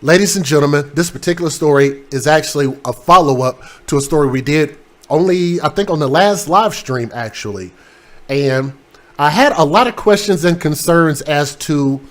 Ladies and gentlemen, this particular story is actually a follow-up to a story we did only, I think, on the last live stream, actually. And I had a lot of questions and concerns as to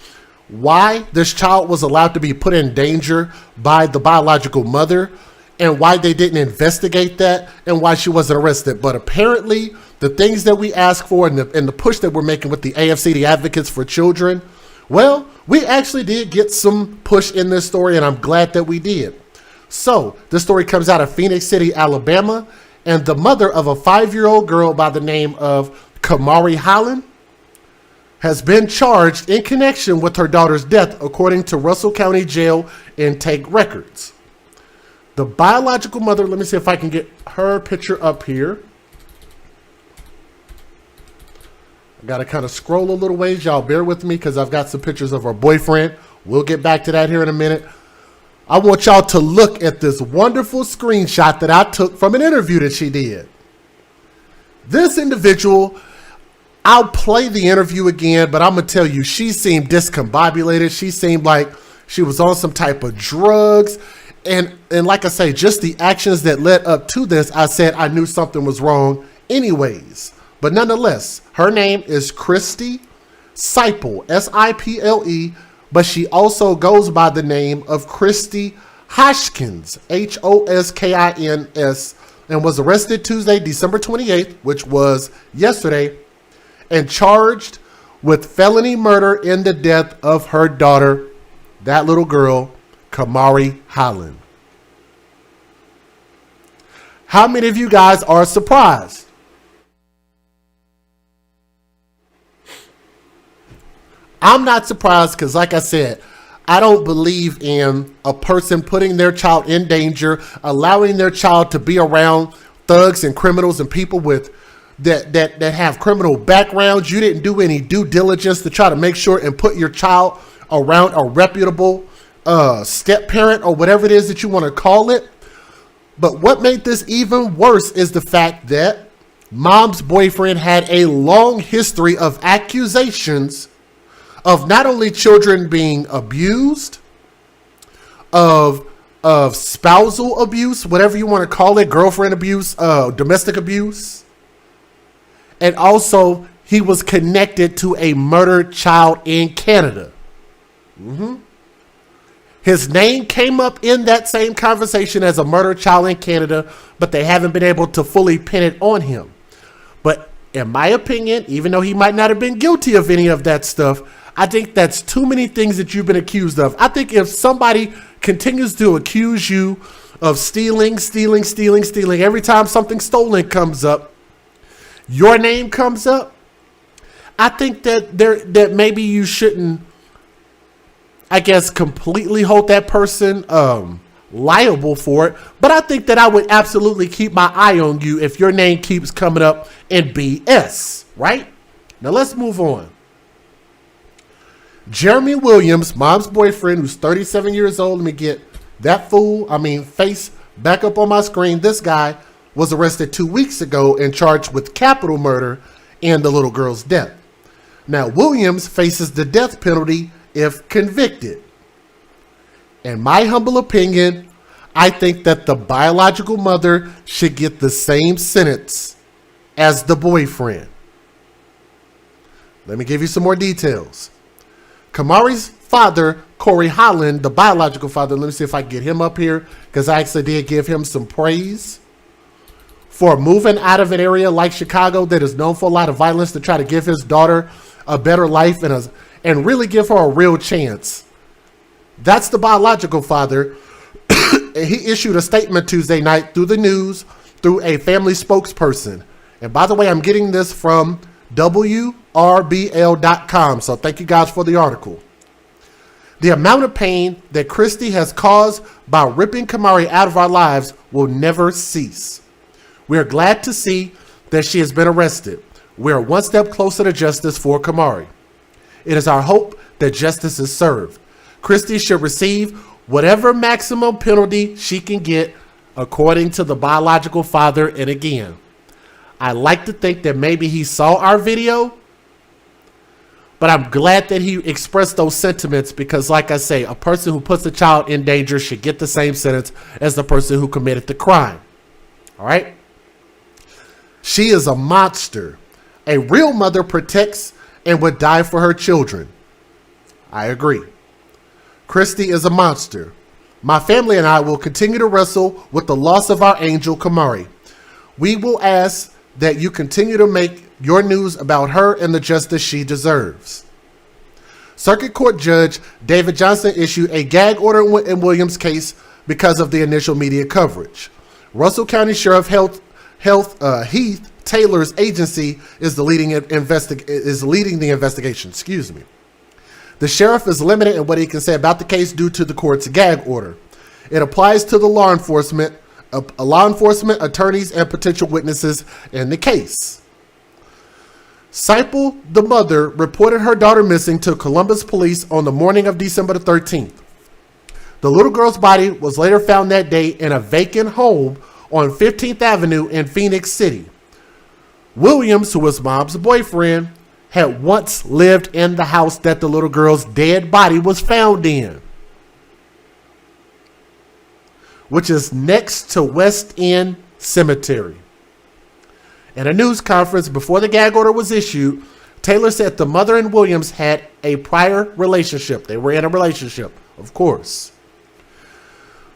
why this child was allowed to be put in danger by the biological mother and why they didn't investigate that and why she wasn't arrested. But apparently the things that we asked for and the push that we're making with the AFC, the Advocates for Children, well, we actually did get some push in this story, and I'm glad that we did. So this story comes out of Phoenix City, Alabama, and the mother of a 5-year-old girl by the name of Kamarie Holland has been charged in connection with her daughter's death, according to Russell County Jail intake records. The biological mother, let me see if I can get her picture up here. I got to kind of scroll a little ways. Y'all bear with me because I've got some pictures of her boyfriend. We'll get back to that here in a minute. I want y'all to look at this wonderful screenshot that I took from an interview that she did. This individual, I'll play the interview again, but I'm going to tell you, she seemed discombobulated. She seemed like she was on some type of drugs. And like I say, just the actions that led up to this, I said I knew something was wrong anyways. But nonetheless, her name is Christy Siple, S-I-P-L-E, but she also goes by the name of Christy Hoskins, H-O-S-K-I-N-S, and was arrested Tuesday, December 28th, which was yesterday, and charged with felony murder in the death of her daughter, that little girl, Kamarie Holland. How many of you guys are surprised? I'm not surprised because, like I said, I don't believe in a person putting their child in danger, allowing their child to be around thugs and criminals and people with that have criminal backgrounds. You didn't do any due diligence to try to make sure and put your child around a reputable step parent or whatever it is that you want to call it. But what made this even worse is the fact that mom's boyfriend had a long history of accusations of not only children being abused, of spousal abuse, whatever you want to call it, girlfriend abuse, domestic abuse. And also he was connected to a murdered child in Canada. His name came up in that same conversation as a murdered child in Canada, but they haven't been able to fully pin it on him. But in my opinion, even though he might not have been guilty of any of that stuff, I think that's too many things that you've been accused of. I think if somebody continues to accuse you of stealing, every time something stolen comes up, your name comes up, I think that maybe you shouldn't, I guess, completely hold that person liable for it. But I think that I would absolutely keep my eye on you if your name keeps coming up in BS, right? Now let's move on. Jeremy Williams, mom's boyfriend, who's 37 years old. Let me get that face back up on my screen. This guy was arrested 2 weeks ago and charged with capital murder in the little girl's death. Now, Williams faces the death penalty if convicted. In my humble opinion, I think that the biological mother should get the same sentence as the boyfriend. Let me give you some more details. Kamarie's father, Corey Holland, the biological father, let me see if I can get him up here because I actually did give him some praise for moving out of an area like Chicago that is known for a lot of violence to try to give his daughter a better life and really give her a real chance. That's the biological father. And he issued a statement Tuesday night through the news, through a family spokesperson. And by the way, I'm getting this from WRBL.com. So thank you guys for the article. The amount of pain that Christy has caused by ripping Kamarie out of our lives will never cease. We are glad to see that she has been arrested. We are one step closer to justice for Kamarie. It is our hope that justice is served. Christy should receive whatever maximum penalty she can get according to the biological father. And again, I like to think that maybe he saw our video, But I'm glad that he expressed those sentiments because, like I say, a person who puts a child in danger should get the same sentence as the person who committed the crime. All right? She is a monster. A real mother protects and would die for her children. I agree. Christy is a monster. My family and I will continue to wrestle with the loss of our angel, Kamarie. We will ask that you continue to make your news about her and the justice she deserves. Circuit Court Judge David Johnson issued a gag order in Williams' case because of the initial media coverage. Russell County Sheriff Heath Taylor's agency is leading the investigation. Excuse me. The sheriff is limited in what he can say about the case due to the court's gag order. It applies to the law enforcement, attorneys, and potential witnesses in the case. Seipel, the mother, reported her daughter missing to Columbus police on the morning of December the 13th. The little girl's body was later found that day in a vacant home on 15th Avenue in Phoenix City. Williams, who was mom's boyfriend, had once lived in the house that the little girl's dead body was found in, which is next to West End Cemetery. In a news conference before the gag order was issued, Taylor said the mother and Williams had a prior relationship. They were in a relationship, of course.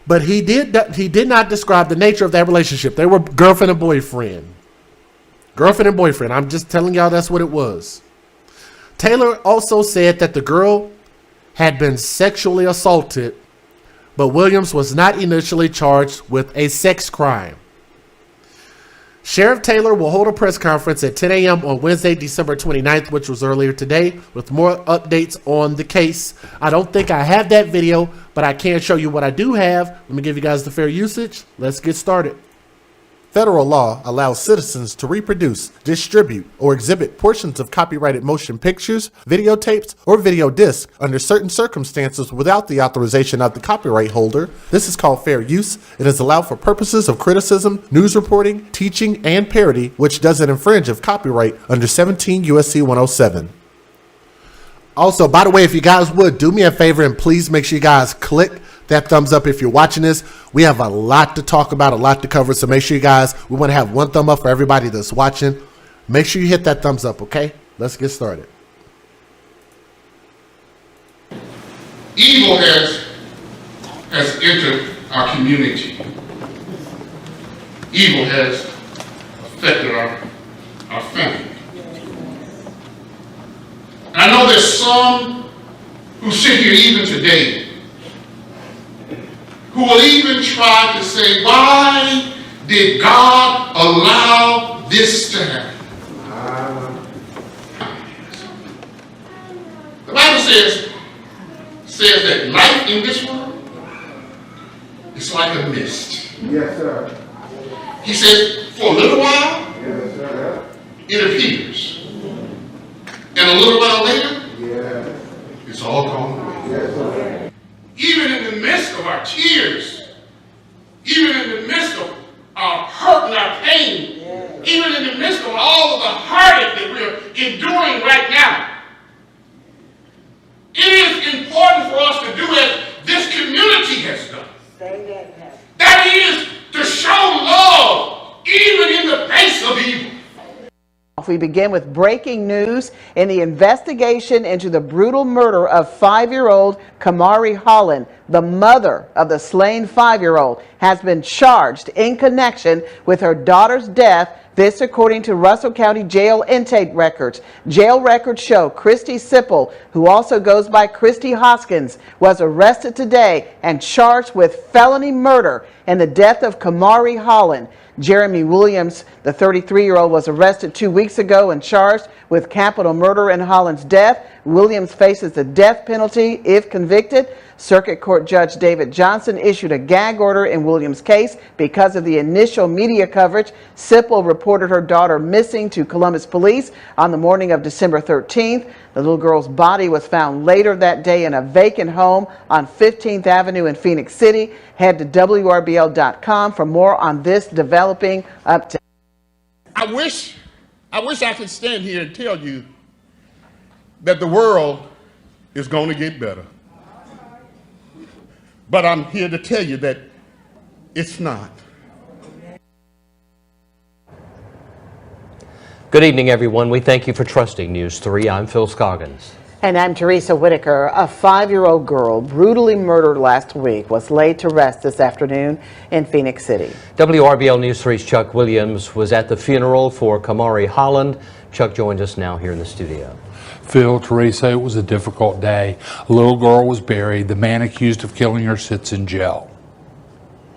But he did not describe the nature of that relationship. They were girlfriend and boyfriend. Girlfriend and boyfriend. I'm just telling y'all that's what it was. Taylor also said that the girl had been sexually assaulted, but Williams was not initially charged with a sex crime. Sheriff Taylor will hold a press conference at 10 a.m. on Wednesday, December 29th, which was earlier today, with more updates on the case. I don't think I have that video, but I can show you what I do have. Let me give you guys the fair usage. Let's get started. Federal law allows citizens to reproduce, distribute, or exhibit portions of copyrighted motion pictures, videotapes, or video discs under certain circumstances without the authorization of the copyright holder. This is called fair use. It is allowed for purposes of criticism, news reporting, teaching, and parody, which doesn't infringe of copyright under 17 U.S.C. 107. Also, by the way, if you guys would, do me a favor and please make sure you guys click that thumbs up if you're watching this. We have a lot to talk about, a lot to cover, so make sure you guys, we want to have one thumb up for everybody that's watching. Make sure you hit that thumbs up, okay? Let's get started. Evil has entered our community. Evil has affected our family. And I know there's some who sit here even today who will even try to say, why did God allow this to happen? The Bible says that life in this world is like a mist. Yes, sir. He says, for a little while, Yes, sir. it appears. And a little while later, Yes. it's all gone away. Yes, sir. Even in the midst of our tears, even in the midst of our hurt and our pain, even in the midst of all of the heartache that we're enduring right now, it is important for us to do as this community has done. That is to show love even in the face of evil. We begin with breaking news in the investigation into the brutal murder of 5-year-old Kamarie Holland. The mother of the slain 5-year-old has been charged in connection with her daughter's death. This according to Russell County Jail intake records. Jail records show Christy Sippel, who also goes by Christy Hoskins, was arrested today and charged with felony murder in the death of Kamarie Holland. Jeremy Williams, the 33-year-old, was arrested 2 weeks ago and charged with capital murder in Holland's death. Williams faces the death penalty if convicted. Circuit Court Judge David Johnson issued a gag order in Williams' case because of the initial media coverage. Sippel reported her daughter missing to Columbus police on the morning of December 13th. The little girl's body was found later that day in a vacant home on 15th Avenue in Phoenix City. Head to WRBL.com for more on this developing update. I wish I could stand here and tell you that the world is going to get better. But I'm here to tell you that it's not. Good evening, everyone. We thank you for trusting News 3. I'm Phil Scoggins. And I'm Teresa Whitaker. A 5-year-old girl brutally murdered last week was laid to rest this afternoon in Phoenix City. WRBL News 3's Chuck Williams was at the funeral for Kamarie Holland. Chuck joins us now here in the studio. Phil, Teresa, it was a difficult day. A little girl was buried. The man accused of killing her sits in jail.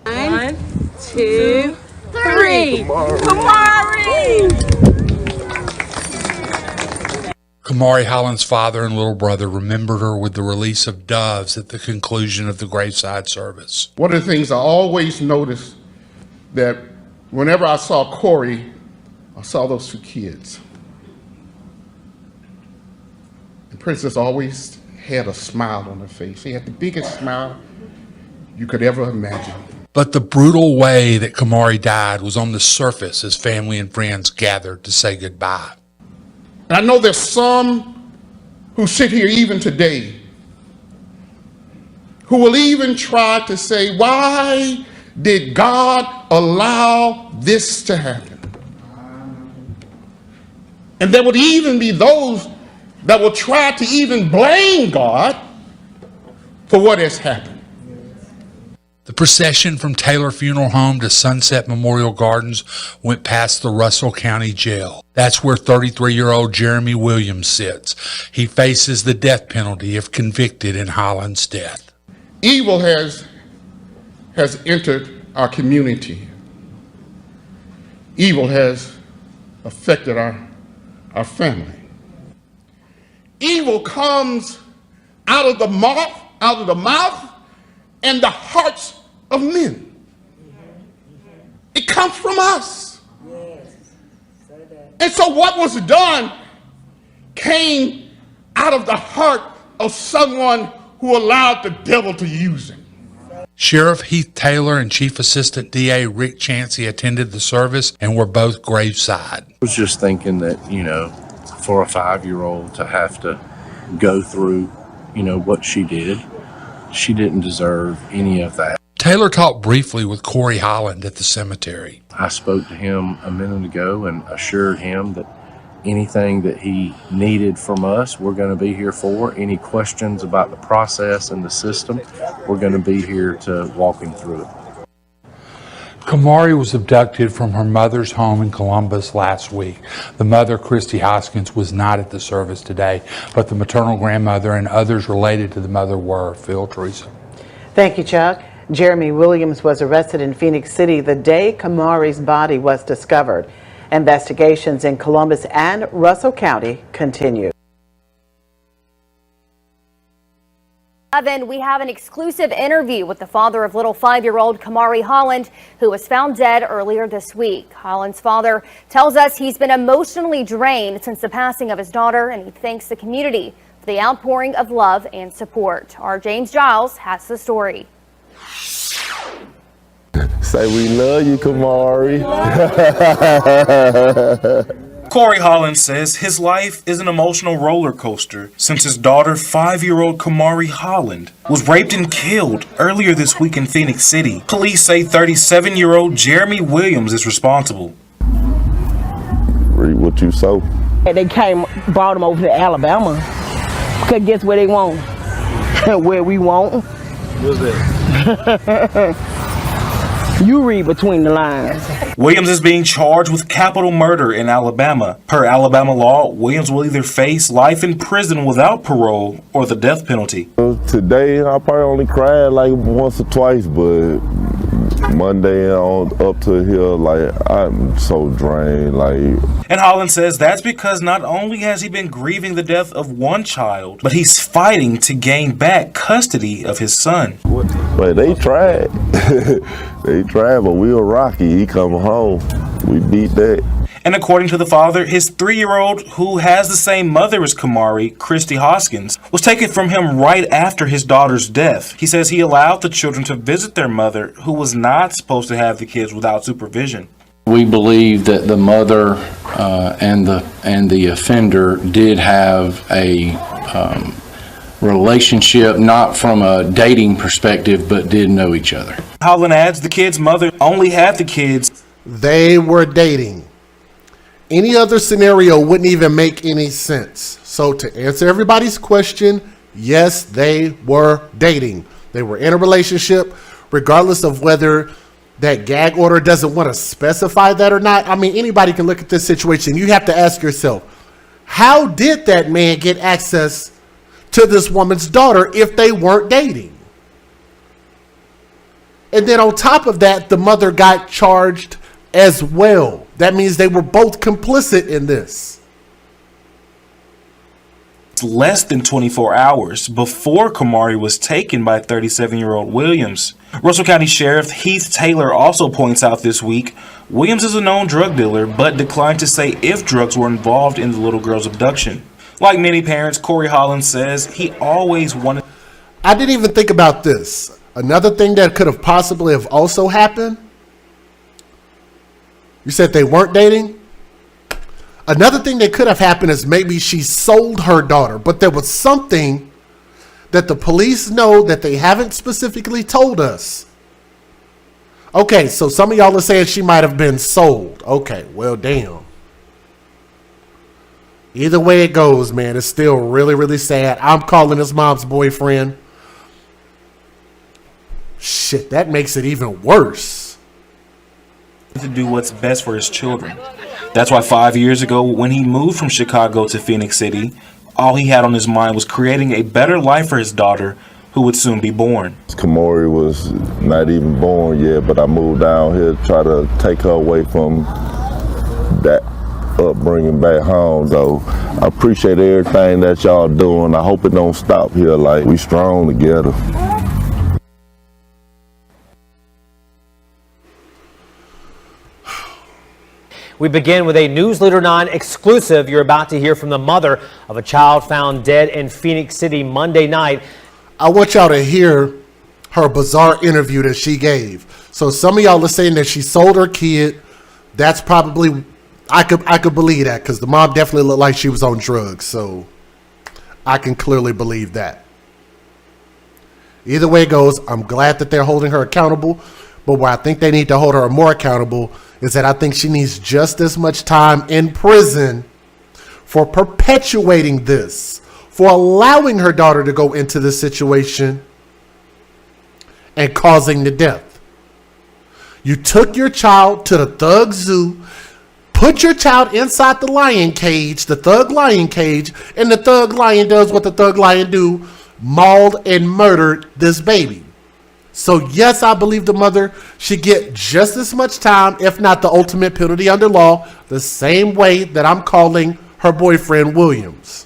1, 2, 3. Kamarie! Kamarie Holland's father and little brother remembered her with the release of doves at the conclusion of the graveside service. One of the things I always noticed that whenever I saw Corey, I saw those 2 kids. And Princess always had a smile on her face. She had the biggest smile you could ever imagine. But the brutal way that Kamarie died was on the surface as family and friends gathered to say goodbye. And I know there's some who sit here even today who will even try to say, why did God allow this to happen? And there would even be those that will try to even blame God for what has happened. The procession from Taylor Funeral Home to Sunset Memorial Gardens went past the Russell County Jail. That's where 33-year-old Jeremy Williams sits. He faces the death penalty if convicted in Holland's death. Evil has entered our community. Evil has affected our family. Evil comes out of the mouth and the hearts of men. It comes from us. And so what was done came out of the heart of someone who allowed the devil to use him. Sheriff Heath Taylor and Chief Assistant DA Rick Chancey attended the service and were both graveside. I was just thinking that, for a 5-year-old to have to go through, what she did, she didn't deserve any of that. Taylor talked briefly with Kamarie Holland at the cemetery. I spoke to him a minute ago and assured him that anything that he needed from us, we're going to be here for. Any questions about the process and the system, we're going to be here to walk him through it. Kamarie was abducted from her mother's home in Columbus last week. The mother, Christy Hoskins, was not at the service today, but the maternal grandmother and others related to the mother were. Phil, Teresa. Thank you, Chuck. Jeremy Williams was arrested in Phoenix City the day Kamarie's body was discovered. Investigations in Columbus and Russell County continue. We have an exclusive interview with the father of little 5-year-old Kamarie Holland, who was found dead earlier this week. Holland's father tells us he's been emotionally drained since the passing of his daughter, and he thanks the community for the outpouring of love and support. Our James Giles has the story. Say we love you, Kamarie. Kamarie Holland says his life is an emotional roller coaster since his daughter, 5-year-old Kamarie Holland, was raped and killed earlier this week in Phoenix City. Police say 37-year-old Jeremy Williams is responsible. Read what you sow. They brought him over to Alabama. Because guess where they want? Where we want. What's that? You read between the lines. Williams is being charged with capital murder in Alabama. Per Alabama law, Williams will either face life in prison without parole or the death penalty. Today, I probably only cried like once or twice, but Monday on up to here, like, I'm so drained, like. And Holland says that's because not only has he been grieving the death of one child, but he's fighting to gain back custody of his son. But they tried. They tried, but we were rocky. He come home. We beat that. And according to the father, his 3-year-old, who has the same mother as Kamarie, Christy Hoskins, was taken from him right after his daughter's death. He says he allowed the children to visit their mother, who was not supposed to have the kids without supervision. We believe that the mother and the offender did have a relationship, not from a dating perspective, but did know each other. Holland adds the kid's mother only had the kids. They were dating. Any other scenario wouldn't even make any sense. So to answer everybody's question, yes, they were dating. They were in a relationship, regardless of whether that gag order doesn't want to specify that or not. I mean, anybody can look at this situation. You have to ask yourself, how did that man get access to this woman's daughter if they weren't dating? And then on top of that, the mother got charged as well. That means they were both complicit in this. Less than 24 hours before Kamarie was taken by 37-year-old Williams. Russell County Sheriff Heath Taylor also points out this week, Williams is a known drug dealer, but declined to say if drugs were involved in the little girl's abduction. Like many parents, Kamarie Holland says he always wanted... I didn't even think about this. Another thing that could have possibly have also happened, you said they weren't dating? Another thing that could have happened is maybe she sold her daughter, but there was something that the police know that they haven't specifically told us. Okay, so some of y'all are saying she might have been sold. Okay, well, damn. Either way it goes, man, it's still really, really sad. I'm calling his mom's boyfriend. Shit, that makes it even worse. To do what's best for his children. That's why 5 years ago, when he moved from Chicago to Phoenix City, all he had on his mind was creating a better life for his daughter, who would soon be born. Kamarie was not even born yet, but I moved down here to try to take her away from that upbringing back home. So I appreciate everything that y'all doing. I hope it don't stop here. Like, we strong together. We begin with a News Leader 9 exclusive. You're about to hear from the mother of a child found dead in Phoenix City Monday night. I want y'all to hear her bizarre interview that she gave. So some of y'all are saying that she sold her kid. That's probably, I could believe that, because the mom definitely looked like she was on drugs. So I can clearly believe that. Either way it goes, I'm glad that they're holding her accountable. But where I think they need to hold her more accountable is that I think she needs just as much time in prison for perpetuating this, for allowing her daughter to go into this situation and causing the death. You took your child to the thug zoo, put your child inside the lion cage, the thug lion cage, and the thug lion does what the thug lion do, mauled and murdered this baby. So yes, I believe the mother should get just as much time, if not the ultimate penalty under law, the same way that I'm calling her boyfriend Williams.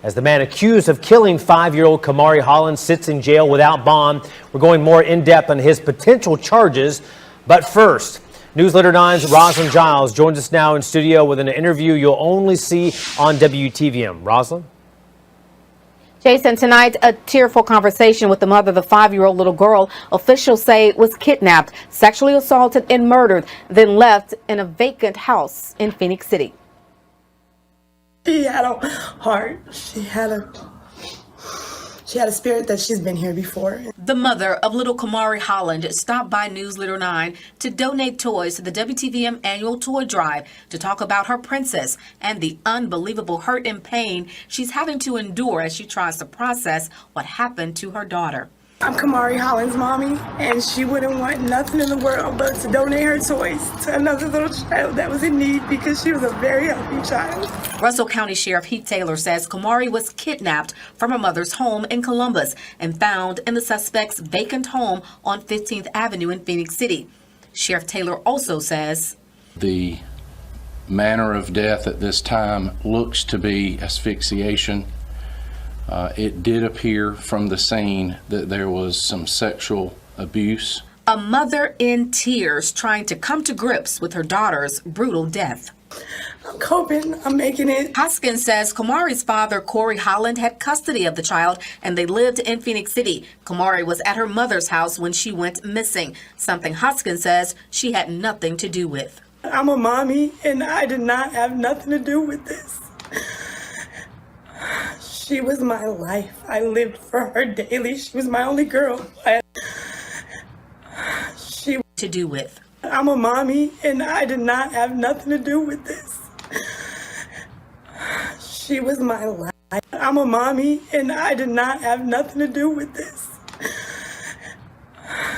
As the man accused of killing 5-year-old Kamarie Holland sits in jail without bond, we're going more in depth on his potential charges. But first, News Leader 9's Rosalind Giles joins us now in studio with an interview you'll only see on WTVM. Rosalind? Jason, tonight, a tearful conversation with the mother of the 5-year-old little girl officials say was kidnapped, sexually assaulted, and murdered, then left in a vacant house in Phoenix City. She had a heart. She had a spirit that she's been here before. The mother of little Kamarie Holland stopped by News Leader 9 to donate toys to the WTVM annual toy drive to talk about her princess and the unbelievable hurt and pain she's having to endure as she tries to process what happened to her daughter. I'm Kamarie Holland's mommy, and she wouldn't want nothing in the world but to donate her toys to another little child that was in need, because she was a very healthy child. Russell County Sheriff Heath Taylor says Kamarie was kidnapped from her mother's home in Columbus and found in the suspect's vacant home on 15th Avenue in Phoenix City. Sheriff Taylor also says the manner of death at this time looks to be asphyxiation. It did appear from the scene that there was some sexual abuse. A mother in tears trying to come to grips with her daughter's brutal death. I'm coping. I'm making it. Hoskins says Kamarie's father, Corey Holland, had custody of the child and they lived in Phoenix City. Kamarie was at her mother's house when she went missing, something Hoskins says she had nothing to do with. I'm a mommy and I did not have nothing to do with this. She was my life. I lived for her daily. She was my only girl. To do with. I'm a mommy and I did not have nothing to do with this. She was my life. I'm a mommy and I did not have nothing to do with this.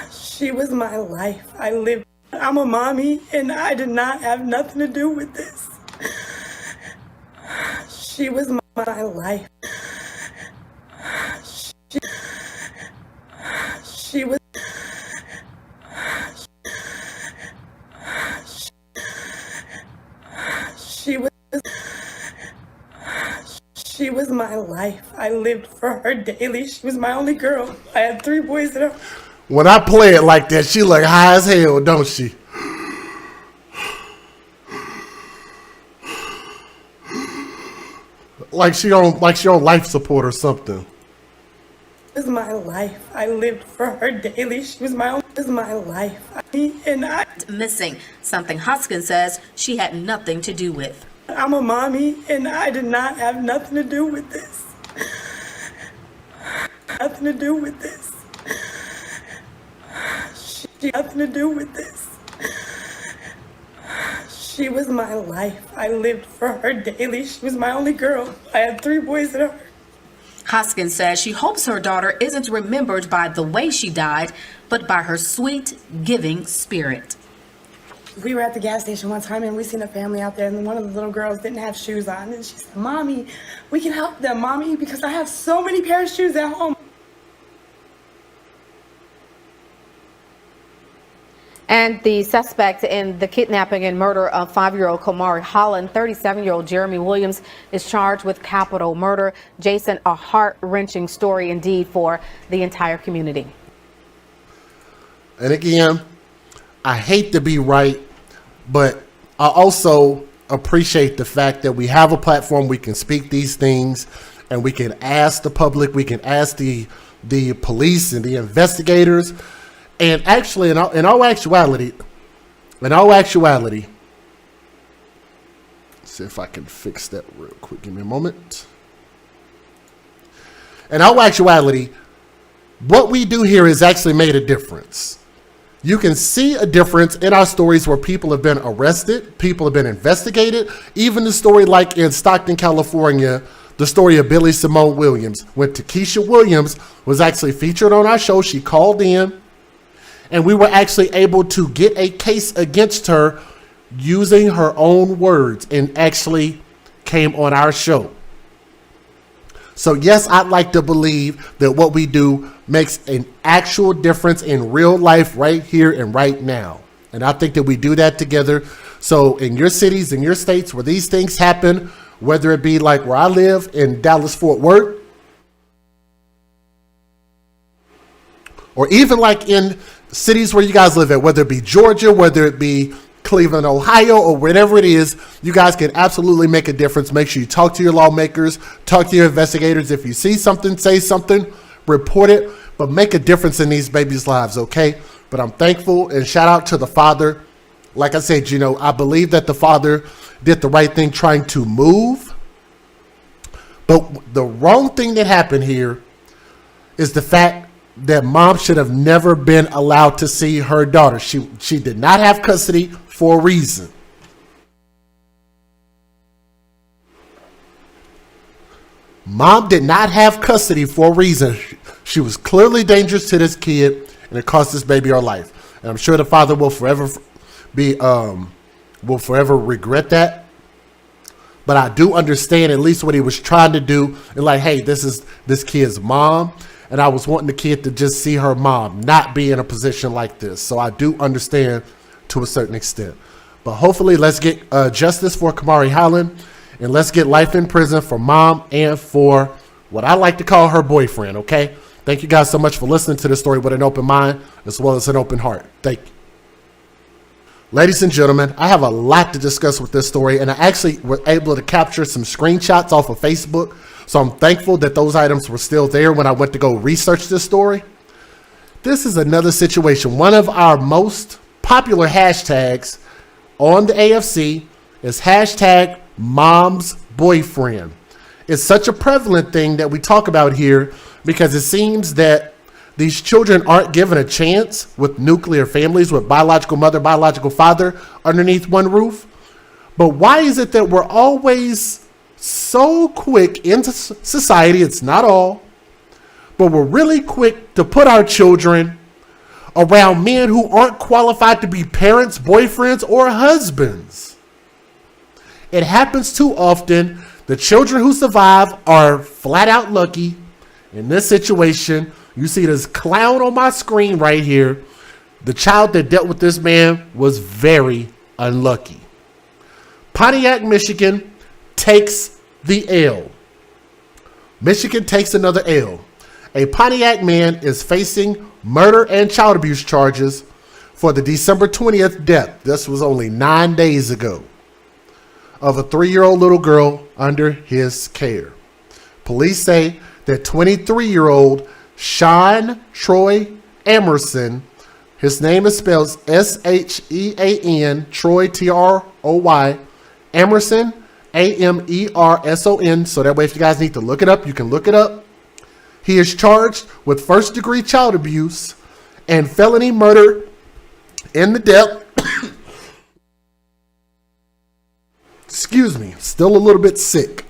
She was my life. I lived. I'm a mommy and I did not have nothing to do with this. She was my life. She was. She was my life. I lived for her daily. She was my only girl. I had 3 boys that are. When I play it like that, she look high as hell, don't she? Like she on life support or something. Was my life. I lived for her daily. She was my life. And I Missing, something Hoskins says she had nothing to do with. I'm a mommy and I did not have nothing to do with this. Nothing to do with this. Nothing to do with this. She was my life. I lived for her daily. She was my only girl. I had 3 boys that are. Hoskins says she hopes her daughter isn't remembered by the way she died, but by her sweet, giving spirit. We were at the gas station one time and we seen a family out there and one of the little girls didn't have shoes on. And she said, "Mommy, we can help them, Mommy, because I have so many pairs of shoes at home." And the suspect in the kidnapping and murder of 5-year-old Kamarie Holland, 37-year-old Jeremy Williams, is charged with capital murder. Jason, a heart-wrenching story indeed for the entire community. And again, I hate to be right, but I also appreciate the fact that we have a platform, we can speak these things, and we can ask the public, we can ask the police and the investigators. And actually, in all actuality, let's see if I can fix that real quick. Give me a moment. In all actuality, what we do here has actually made a difference. You can see a difference in our stories where people have been arrested, people have been investigated. Even the story like in Stockton, California, the story of Billy Simone Williams, when Takesha Williams was actually featured on our show. She called in, and we were actually able to get a case against her using her own words and actually came on our show. So yes, I'd like to believe that what we do makes an actual difference in real life right here and right now. And I think that we do that together. So in your cities, in your states where these things happen, whether it be like where I live in Dallas, Fort Worth, or even like in cities where you guys live at, whether it be Georgia, whether it be Cleveland, Ohio, or whatever it is, you guys can absolutely make a difference. Make sure you talk to your lawmakers, talk to your investigators. If you see something, say something, report it, but make a difference in these babies' lives, okay? But I'm thankful, and shout out to the father. Like I said, you know, I believe that the father did the right thing trying to move. But the wrong thing that happened here is the fact that mom should have never been allowed to see her daughter. She did not have custody for a reason. Mom did not have custody for a reason. She was clearly dangerous to this kid, and it cost this baby her life. And I'm sure the father will forever regret that. But I do understand at least what he was trying to do. And like, hey, this is this kid's mom. And I was wanting the kid to just see her mom not be in a position like this. So I do understand to a certain extent. But hopefully let's get justice for Kamarie Holland. And let's get life in prison for mom and for what I like to call her boyfriend, okay? Thank you guys so much for listening to this story with an open mind as well as an open heart. Thank you. Ladies and gentlemen, I have a lot to discuss with this story, and I actually was able to capture some screenshots off of Facebook, so I'm thankful that those items were still there when I went to go research this story. This is another situation. One of our most popular hashtags on the AFC is hashtag mom's boyfriend. It's such a prevalent thing that we talk about here because it seems that these children aren't given a chance with nuclear families, with biological mother, biological father underneath one roof. But why is it that we're always so quick into society? It's not all, but we're really quick to put our children around men who aren't qualified to be parents, boyfriends, or husbands. It happens too often. The children who survive are flat out lucky. In this situation, you see this clown on my screen right here. The child that dealt with this man was very unlucky. Pontiac, Michigan takes the L. Michigan takes another L. A Pontiac man is facing murder and child abuse charges for the December 20th death. This was only 9 days ago, of a 3-year-old little girl under his care. Police say that 23-year-old Sean Troy Emerson, his name is spelled S-H-E-A-N, Troy, T-R-O-Y, Emerson, A-M-E-R-S-O-N, so that way if you guys need to look it up, you can look it up. He is charged with first-degree child abuse and felony murder in the death. Excuse me, still a little bit sick.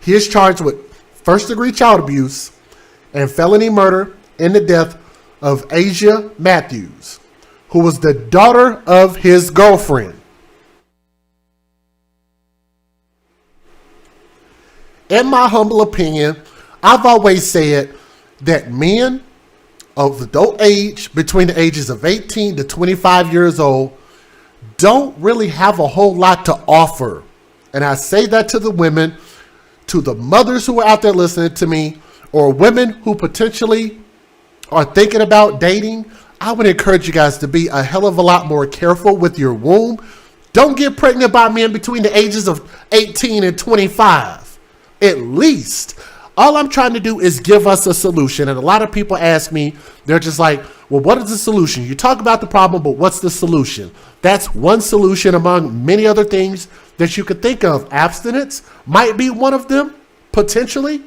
He is charged with first-degree child abuse and felony murder in the death of Asia Matthews, who was the daughter of his girlfriend. In my humble opinion, I've always said that men of adult age, between the ages of 18 to 25 years old, don't really have a whole lot to offer. And I say that to the women, to the mothers who are out there listening to me, or women who potentially are thinking about dating. I would encourage you guys to be a hell of a lot more careful with your womb. Don't get pregnant by men between the ages of 18 and 25. At least. All I'm trying to do is give us a solution. And a lot of people ask me, they're just like, well, what is the solution? You talk about the problem, but what's the solution? That's one solution among many other things that you could think of. Abstinence might be one of them, potentially.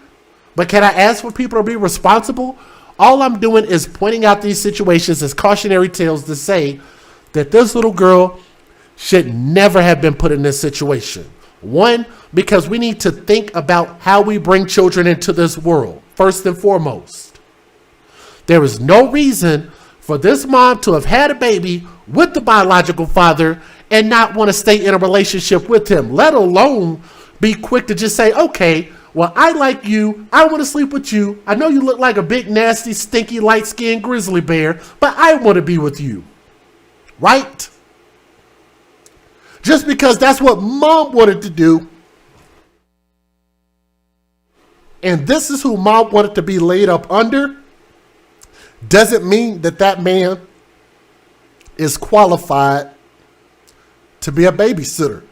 But can I ask for people to be responsible? All I'm doing is pointing out these situations as cautionary tales to say that this little girl should never have been put in this situation. One, because we need to think about how we bring children into this world, first and foremost. There is no reason for this mom to have had a baby with the biological father and not want to stay in a relationship with him, let alone be quick to just say, okay, well, I like you. I want to sleep with you. I know you look like a big, nasty, stinky, light-skinned grizzly bear, but I want to be with you. Right? Just because that's what mom wanted to do. And this is who mom wanted to be laid up under, doesn't mean that that man is qualified to be a babysitter.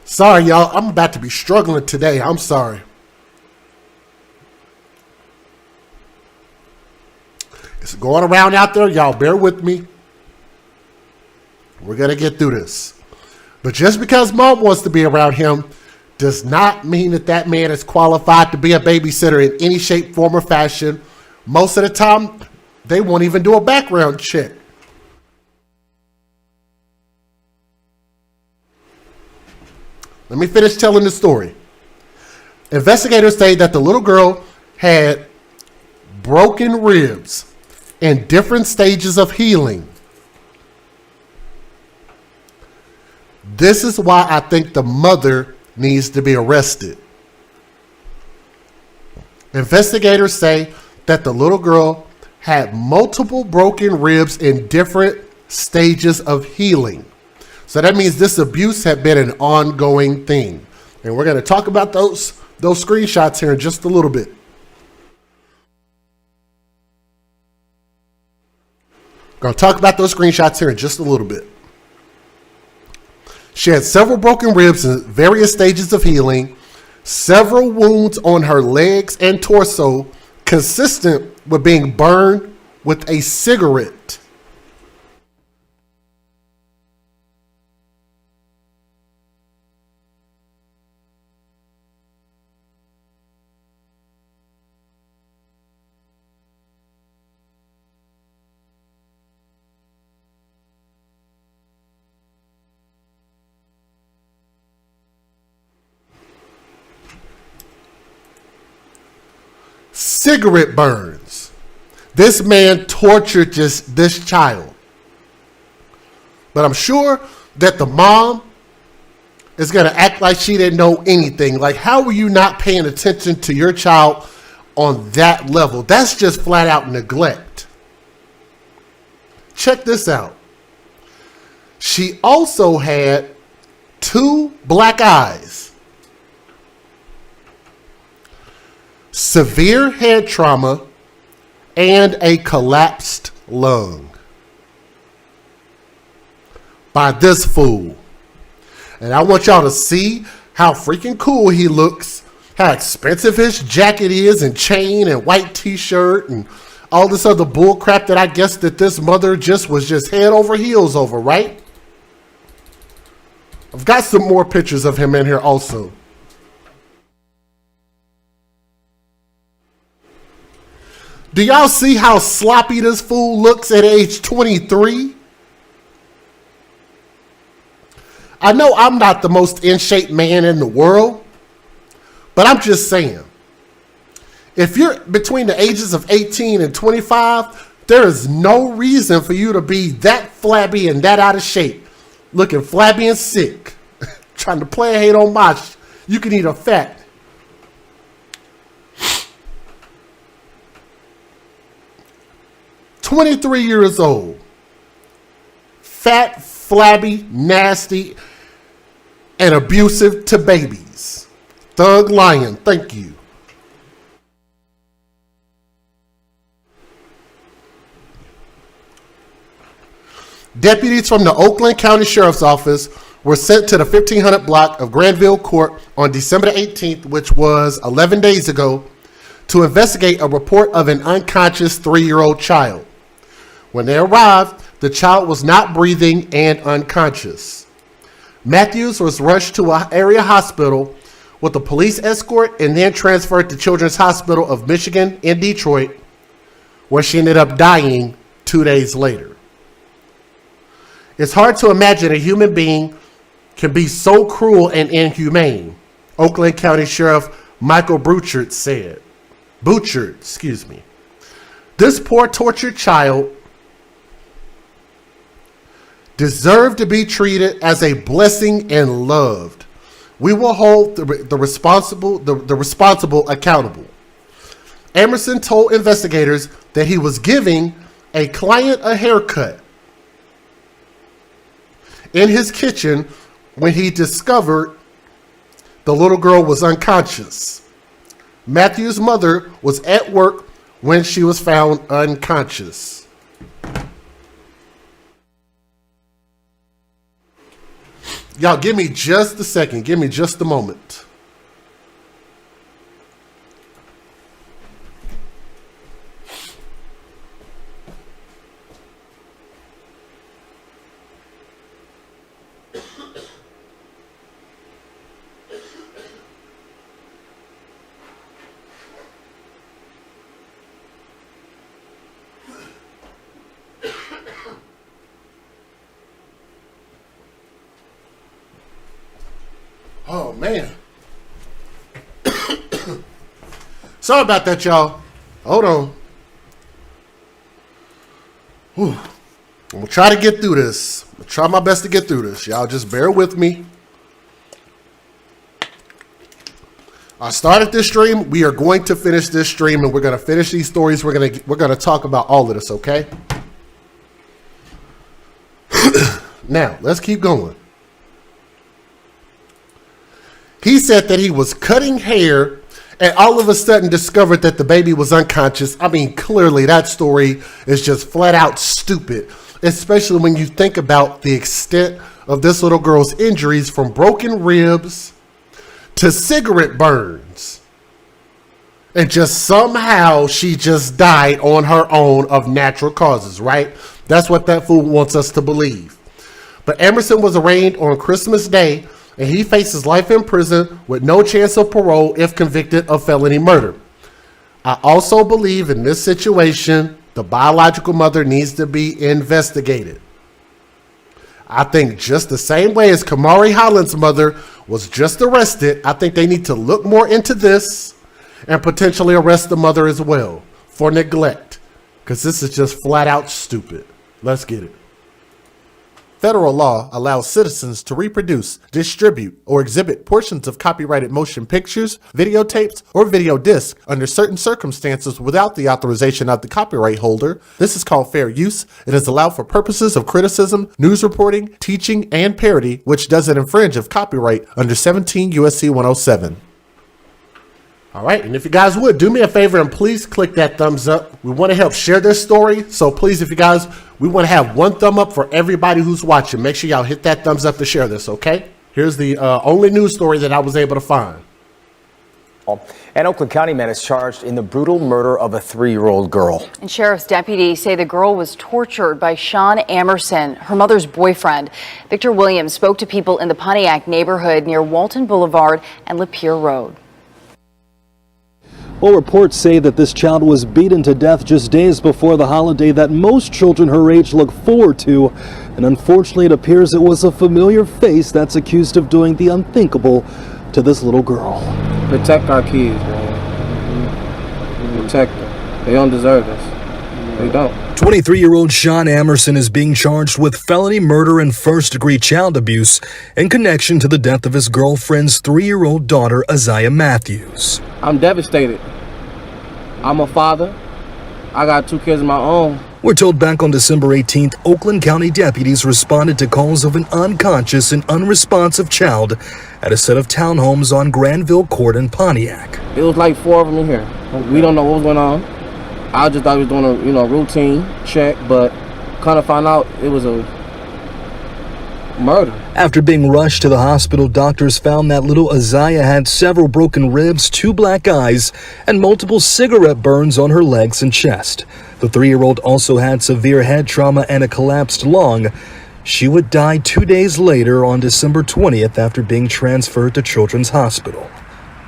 Sorry, y'all. I'm about to be struggling today. I'm sorry. It's going around out there. Y'all bear with me. We're going to get through this. But just because mom wants to be around him does not mean that that man is qualified to be a babysitter in any shape, form, or fashion. Most of the time, they won't even do a background check. Let me finish telling the story. Investigators say that the little girl had broken ribs in different stages of healing. This is why I think the mother needs to be arrested. Investigators say that the little girl had multiple broken ribs in different stages of healing. So that means this abuse had been an ongoing thing. And we're going to talk about those screenshots here in just a little bit. Going to talk about those screenshots here in just a little bit. She had several broken ribs in various stages of healing, several wounds on her legs and torso, consistent with being burned with a cigarette. Cigarette burns. This man tortured this child. But I'm sure that the mom is going to act like she didn't know anything. Like, how were you not paying attention to your child on that level? That's just flat out neglect. Check this out. She also had 2 black eyes, severe head trauma, and a collapsed lung by this fool. And I want y'all to see how freaking cool he looks, how expensive his jacket is and chain and white t-shirt and all this other bull crap that I guess that this mother was just head over heels over, right? I've got some more pictures of him in here also. Do y'all see how sloppy this fool looks at age 23? I know I'm not the most in shape man in the world, but I'm just saying, if you're between the ages of 18 and 25, there is no reason for you to be that flabby and that out of shape, looking flabby and sick, trying to play a hate on my you can eat a fat. "23 years old, fat, flabby, nasty, and abusive to babies. Thug Lion, thank you." Deputies from the Oakland County Sheriff's Office were sent to the 1500 block of Granville Court on December 18th, which was 11 days ago, to investigate a report of an unconscious 3-year-old child. When they arrived, the child was not breathing and unconscious. Matthews was rushed to an area hospital with a police escort and then transferred to Children's Hospital of Michigan in Detroit, where she ended up dying 2 days later. It's hard to imagine a human being can be so cruel and inhumane, Oakland County Sheriff Michael Bouchard said. This poor tortured child deserved to be treated as a blessing and loved. We will hold the responsible accountable. Emerson told investigators that he was giving a client a haircut in his kitchen when he discovered the little girl was unconscious. Matthew's mother was at work when she was found unconscious. Y'all, give me just a second. Give me just a moment. Oh, man. Sorry about that, y'all. Hold on. Whew. I'm going to try to get through this. I'm going to try my best to get through this. Y'all just bear with me. I started this stream. We are going to finish this stream, and we're going to finish these stories. We're going to talk about all of this, okay? Now, let's keep going. He said that he was cutting hair and all of a sudden discovered that the baby was unconscious. I mean, clearly that story is just flat out stupid, especially when you think about the extent of this little girl's injuries, from broken ribs to cigarette burns. And just somehow she just died on her own of natural causes, right? That's what that fool wants us to believe. But Emerson was arraigned on Christmas Day, and he faces life in prison with no chance of parole if convicted of felony murder. I also believe in this situation, the biological mother needs to be investigated. I think just the same way as Kamarie Holland's mother was just arrested, I think they need to look more into this and potentially arrest the mother as well for neglect, because this is just flat out stupid. Let's get it. Federal law allows citizens to reproduce, distribute, or exhibit portions of copyrighted motion pictures, videotapes, or video discs under certain circumstances without the authorization of the copyright holder. This is called fair use. It is allowed for purposes of criticism, news reporting, teaching, and parody, which doesn't infringe of copyright under 17 U.S.C. 107. All right, and if you guys would, do me a favor and please click that thumbs up. We want to help share this story, so please, if you guys, we want to have one thumb up for everybody who's watching. Make sure y'all hit that thumbs up to share this, okay? Here's the only news story that I was able to find. An Oakland County man is charged in the brutal murder of a 3-year-old girl. And sheriff's deputies say the girl was tortured by Sean Amerson, her mother's boyfriend. Victor Williams spoke to people in the Pontiac neighborhood near Walton Boulevard and Lapeer Road. Well, reports say that this child was beaten to death just days before the holiday that most children her age look forward to. And unfortunately, it appears it was a familiar face that's accused of doing the unthinkable to this little girl. Protect our kids, man. Protect them. They don't deserve this. They don't. 23-year-old Sean Amerson is being charged with felony murder and first-degree child abuse in connection to the death of his girlfriend's 3-year-old daughter, Isaiah Matthews. I'm devastated. I'm a father. I got 2 kids of my own. We're told back on December 18th, Oakland County deputies responded to calls of an unconscious and unresponsive child at a set of townhomes on Granville Court in Pontiac. It was like 4 of them in here. We don't know what was going on. I just thought he was doing a routine check, but kind of found out it was a murder. After being rushed to the hospital, doctors found that little Isaiah had several broken ribs, 2 black eyes, and multiple cigarette burns on her legs and chest. The 3-year-old also had severe head trauma and a collapsed lung. She would die 2 days later on December 20th after being transferred to Children's Hospital.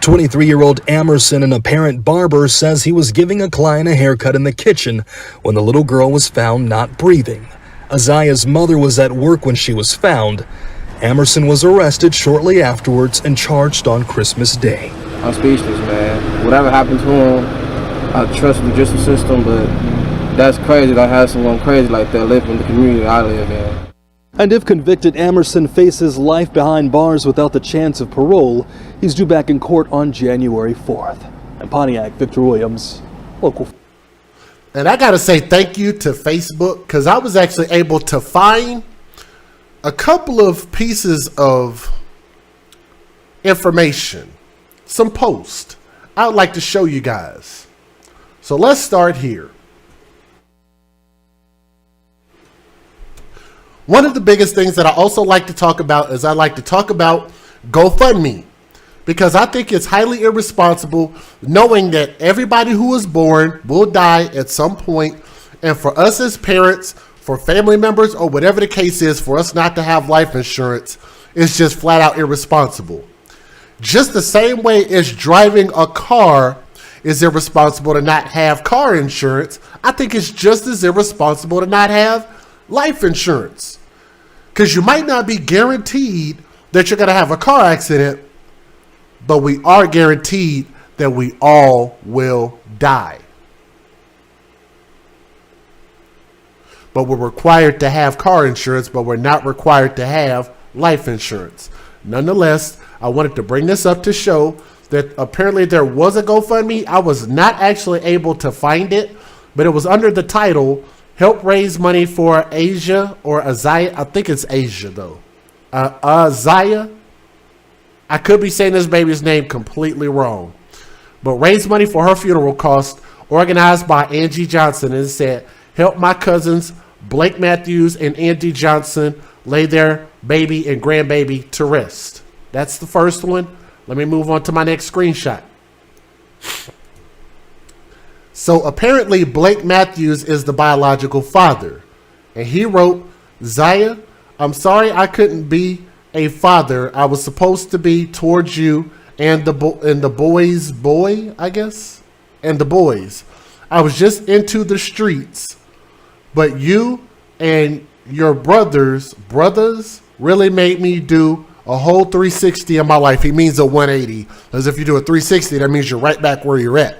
23-year-old Amerson, an apparent barber, says he was giving a client a haircut in the kitchen when the little girl was found not breathing. Isaiah's mother was at work when she was found. Amerson was arrested shortly afterwards and charged on Christmas Day. I'm speechless, man. Whatever happened to him, I trust the justice system, but that's crazy that I have someone crazy like that live in the community I live in. And if convicted, Amerson faces life behind bars without the chance of parole. He's due back in court on January 4th. In Pontiac, Victor Williams, local. And I got to say thank you to Facebook, because I was actually able to find a couple of pieces of information, some posts I would like to show you guys. So let's start here. One of the biggest things that I also like to talk about is I like to talk about GoFundMe, because I think it's highly irresponsible knowing that everybody who is born will die at some point, and for us as parents, for family members, or whatever the case is, for us not to have life insurance is just flat out irresponsible. Just the same way as driving a car is irresponsible to not have car insurance, I think it's just as irresponsible to not have life insurance. Because you might not be guaranteed that you're going to have a car accident, but we are guaranteed that we all will die. But we're required to have car insurance, but we're not required to have life insurance. Nonetheless, I wanted to bring this up to show that apparently there was a GoFundMe. I was not actually able to find it, but it was under the title, Help Raise Money for Asia or Isaiah. I think it's Asia though. Isaiah I could be saying this baby's name completely wrong, but raised money for her funeral costs, organized by Angie Johnson, and it said, help my cousins Blake Matthews and Andy Johnson lay their baby and grandbaby to rest. That's the first one. Let me move on to my next screenshot. So apparently Blake Matthews is the biological father, and he wrote, Zaya, I'm sorry I couldn't be a father. I was supposed to be towards you and the boys, I guess, and the boys. I was just into the streets, but you and your brothers really made me do a whole 360 in my life. He means a 180, as if you do a 360, that means you're right back where you're at.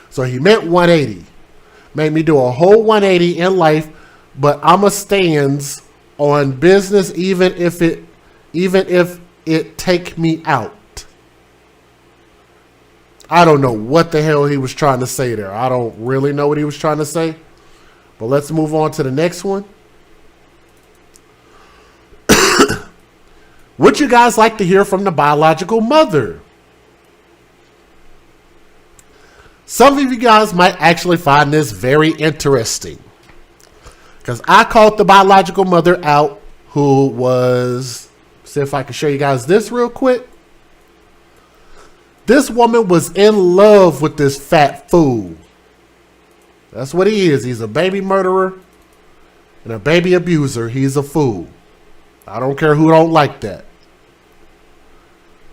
So he meant 180. Made me do a whole 180 in life, but I'm a stands on business even if it take me out. I don't know what the hell he was trying to say there. I don't really know what he was trying to say. But let's move on to the next one. Would you guys like to hear from the biological mother? Some of you guys might actually find this very interesting, because I called the biological mother out, who was, see if I can show you guys this real quick. This woman was in love with this fat fool. That's what he is. He's a baby murderer and a baby abuser. He's a fool. I don't care who don't like that.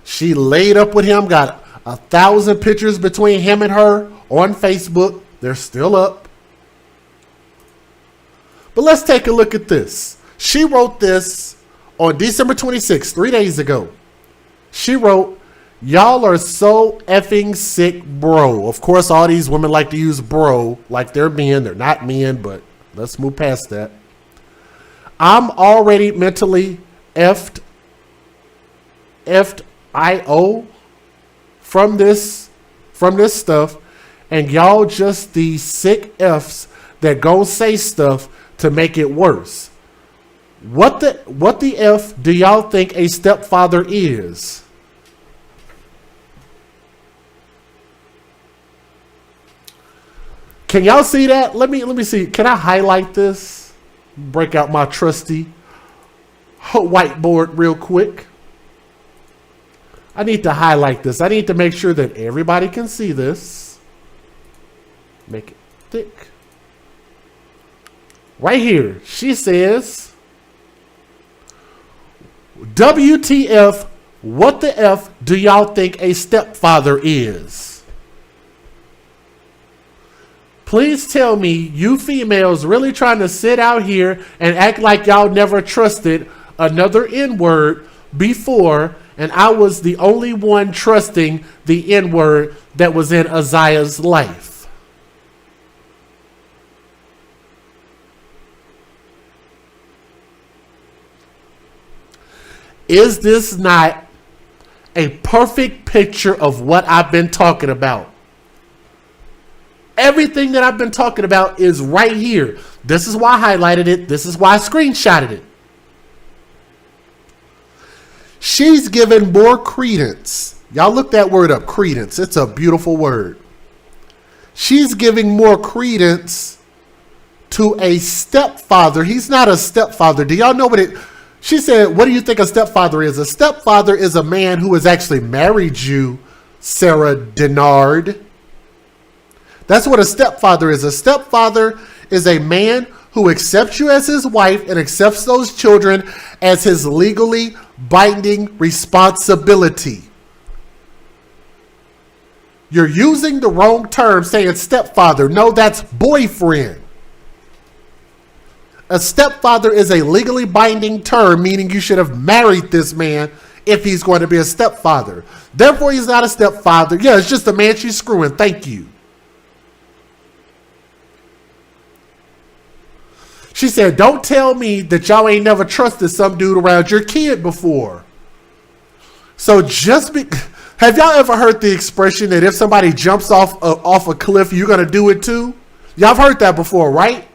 She laid up with him, got 1,000 pictures between him and her on Facebook. They're still up. But let's take a look at this. She wrote this on December 26th, 3 days ago. She wrote, y'all are so effing sick, bro. Of course, all these women like to use bro like they're men. They're not men, but let's move past that. I'm already mentally effed IO from this stuff, and y'all just these sick F's that go say stuff to make it worse. What the F do y'all think a stepfather is? Can y'all see that? Let me see. Can I highlight this? Break out my trusty whiteboard real quick. I need to highlight this. I need to make sure that everybody can see this. Make it thick. Right here, she says, WTF, what the F do y'all think a stepfather is? Please tell me you females really trying to sit out here and act like y'all never trusted another N-word before, and I was the only one trusting the N-word that was in Isaiah's life. Is this not a perfect picture of what I've been talking about? Everything that I've been talking about is right here. This is why I highlighted it. This is why I screenshotted it. She's given more credence. Y'all look that word up, credence. It's a beautiful word. She's giving more credence to a stepfather. He's not a stepfather. Do y'all know what it... She said, what do you think a stepfather is? A stepfather is a man who has actually married you, Sarah Denard. That's what a stepfather is. A stepfather is a man who accepts you as his wife and accepts those children as his legally binding responsibility. You're using the wrong term saying stepfather. No, that's boyfriend. A stepfather is a legally binding term, meaning you should have married this man if he's going to be a stepfather. Therefore, he's not a stepfather. Yeah, it's just a man she's screwing. Thank you. She said, don't tell me that y'all ain't never trusted some dude around your kid before. So have y'all ever heard the expression that if somebody jumps off a cliff, you're going to do it too? Y'all have heard that before, right?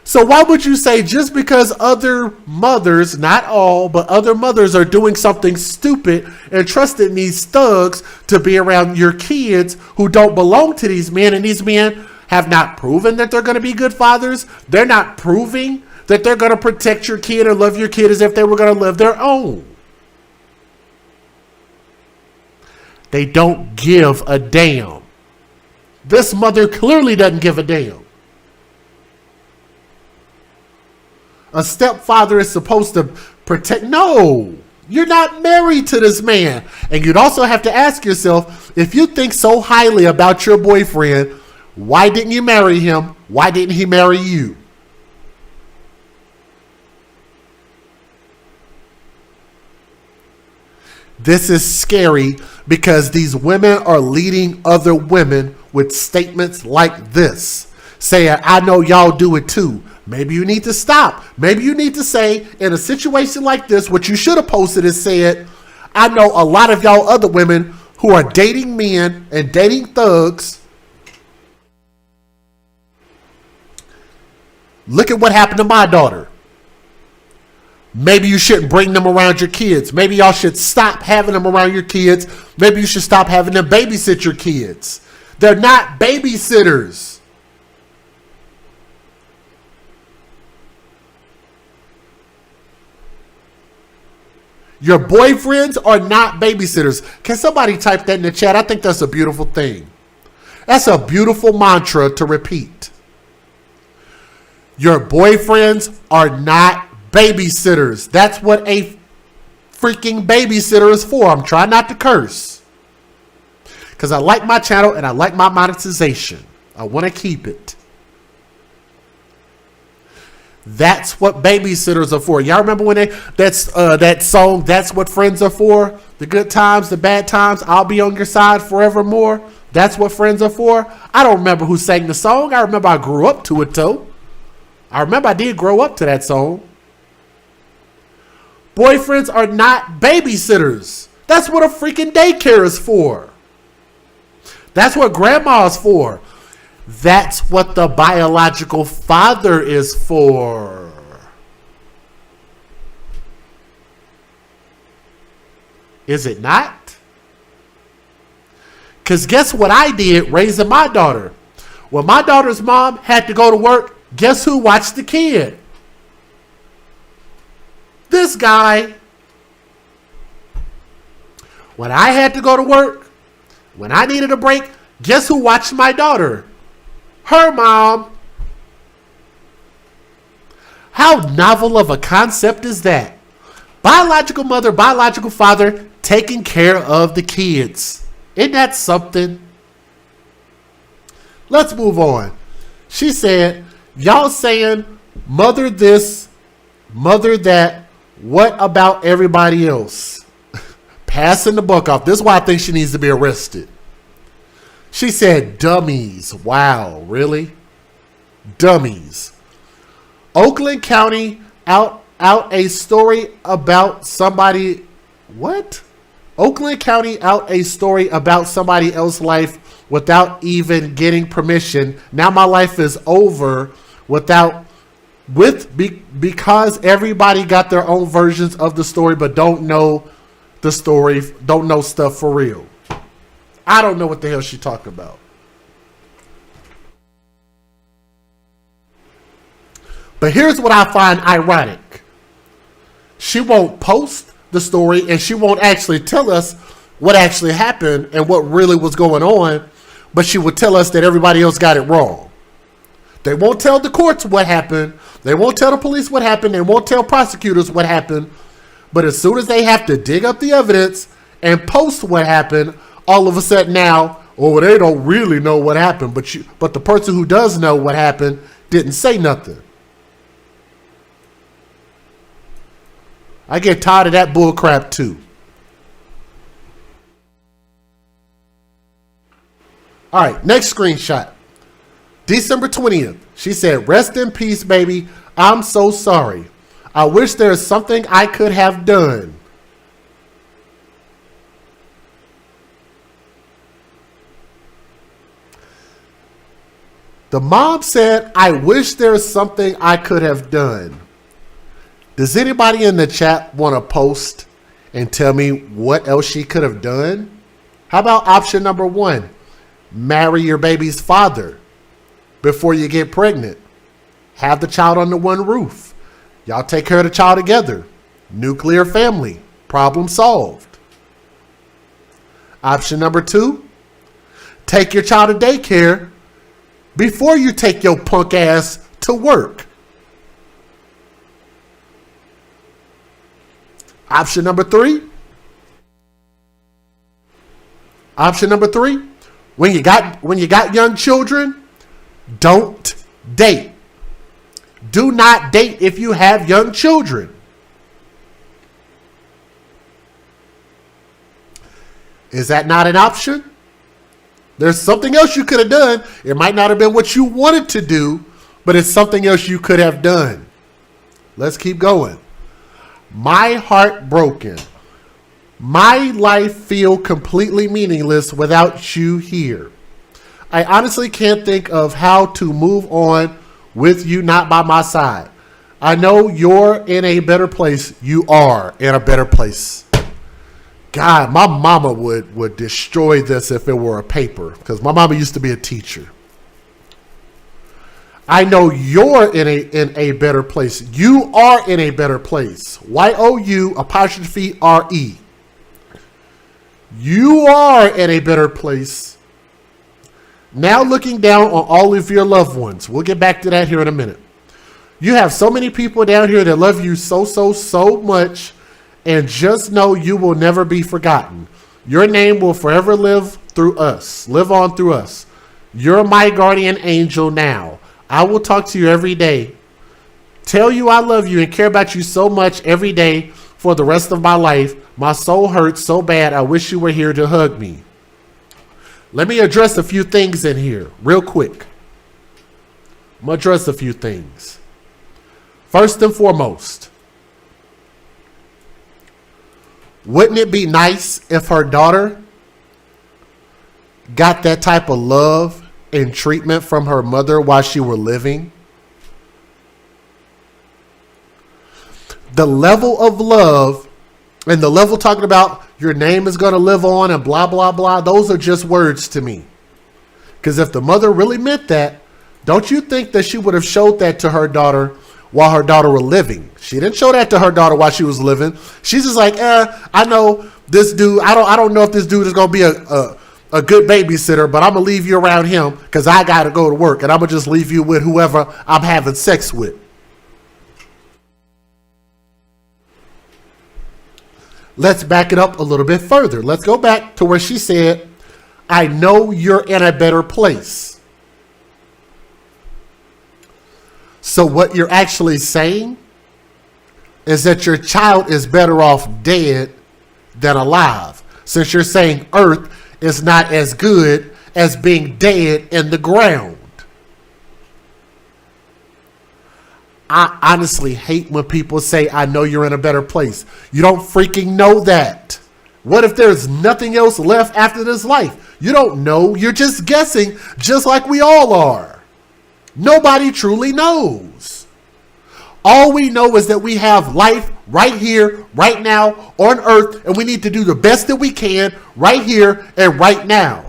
So why would you say just because other mothers, not all, but other mothers are doing something stupid and trusting these thugs to be around your kids who don't belong to these men, and these men have not proven that they're going to be good fathers? They're not proving that they're going to protect your kid or love your kid as if they were going to live their own. They don't give a damn. This mother clearly doesn't give a damn. A stepfather is supposed to protect. No, you're not married to this man. And you'd also have to ask yourself, if you think so highly about your boyfriend, why didn't you marry him? Why didn't he marry you? This is scary because these women are leading other women with statements like this, saying, I know y'all do it too. Maybe you need to stop. Maybe you need to say, in a situation like this, what you should have posted is said, I know a lot of y'all other women who are dating men and dating thugs. Look at what happened to my daughter. Maybe you shouldn't bring them around your kids. Maybe y'all should stop having them around your kids. Maybe you should stop having them babysit your kids. They're not babysitters. Your boyfriends are not babysitters. Can somebody type that in the chat? I think that's a beautiful thing. That's a beautiful mantra to repeat. Your boyfriends are not babysitters. That's what a freaking babysitter is for. I'm trying not to curse, because I like my channel and I like my monetization. I want to keep it. That's what babysitters are for. Y'all remember when that song, That's What Friends Are For? The good times, the bad times, I'll be on your side forevermore. That's what friends are for. I don't remember who sang the song. I remember I grew up to it though. I remember I did grow up to that song. Boyfriends are not babysitters. That's what a freaking daycare is for. That's what grandma's for. That's what the biological father is for. Is it not? Because guess what I did raising my daughter? When my daughter's mom had to go to work, guess who watched the kid? This guy. When I had to go to work, when I needed a break, guess who watched my daughter? Her mom. How novel of a concept is that? Biological mother, biological father, taking care of the kids. Isn't that something? Let's move on. She said, y'all saying mother this, mother that. What about everybody else? Passing the buck off. This is why I think she needs to be arrested. She said dummies. Wow, really? Dummies. Oakland County out a story about somebody. What? Oakland County out a story about somebody else's life without even getting permission. Now my life is over because everybody got their own versions of the story but don't know the story, don't know stuff for real. I don't know what the hell she talking about. But here's what I find ironic. She won't post the story and she won't actually tell us what actually happened and what really was going on, but she would tell us that everybody else got it wrong. They won't tell the courts what happened. They won't tell the police what happened. They won't tell prosecutors what happened. But as soon as they have to dig up the evidence and post what happened, all of a sudden now, oh, they don't really know what happened. But the person who does know what happened didn't say nothing. I get tired of that bull crap too. All right, next screenshot. December 20th. She said, rest in peace, baby. I'm so sorry. I wish there's something I could have done. The mom said, I wish there's something I could have done. Does anybody in the chat want to post and tell me what else she could have done? How about option number 1? Marry your baby's father before you get pregnant. Have the child under one roof. Y'all take care of the child together. Nuclear family. Problem solved. Option number 2, take your child to daycare before you take your punk ass to work. Option number 3. When you got young children, don't date. Do not date if you have young children. Is that not an option? There's something else you could have done. It might not have been what you wanted to do, but it's something else you could have done. Let's keep going. My heart broken. My life feel completely meaningless without you here. I honestly can't think of how to move on with you not by my side. I know you're in a better place. You are in a better place. God, my mama would destroy this if it were a paper, because my mama used to be a teacher. I know you're in a better place. You are in a better place. YOU''RE. You are in a better place. Now looking down on all of your loved ones. We'll get back to that here in a minute. You have so many people down here that love you so much, and just know you will never be forgotten. Your name will forever live on through us. You're my guardian angel now. I will talk to you every day. Tell you I love you and care about you so much every day for the rest of my life. My soul hurts so bad. I wish you were here to hug me. Let me address a few things in here real quick. I'm going to address a few things. First and foremost, wouldn't it be nice if her daughter got that type of love and treatment from her mother while she were living? The level of love and the level talking about your name is going to live on and blah, blah, blah, those are just words to me. Because if the mother really meant that, don't you think that she would have showed that to her daughter while her daughter was living? She didn't show that to her daughter while she was living. She's just like, I know this dude. I don't know if this dude is going to be a good babysitter, but I'm going to leave you around him because I got to go to work, and I'm going to just leave you with whoever I'm having sex with. Let's back it up a little bit further. Let's go back to where she said, I know you're in a better place. So what you're actually saying is that your child is better off dead than alive, since you're saying earth is not as good as being dead in the ground. I honestly hate when people say, I know you're in a better place. You don't freaking know that. What if there's nothing else left after this life? You don't know. You're just guessing, just like we all are. Nobody truly knows. All we know is that we have life right here, right now, on earth, and we need to do the best that we can right here and right now.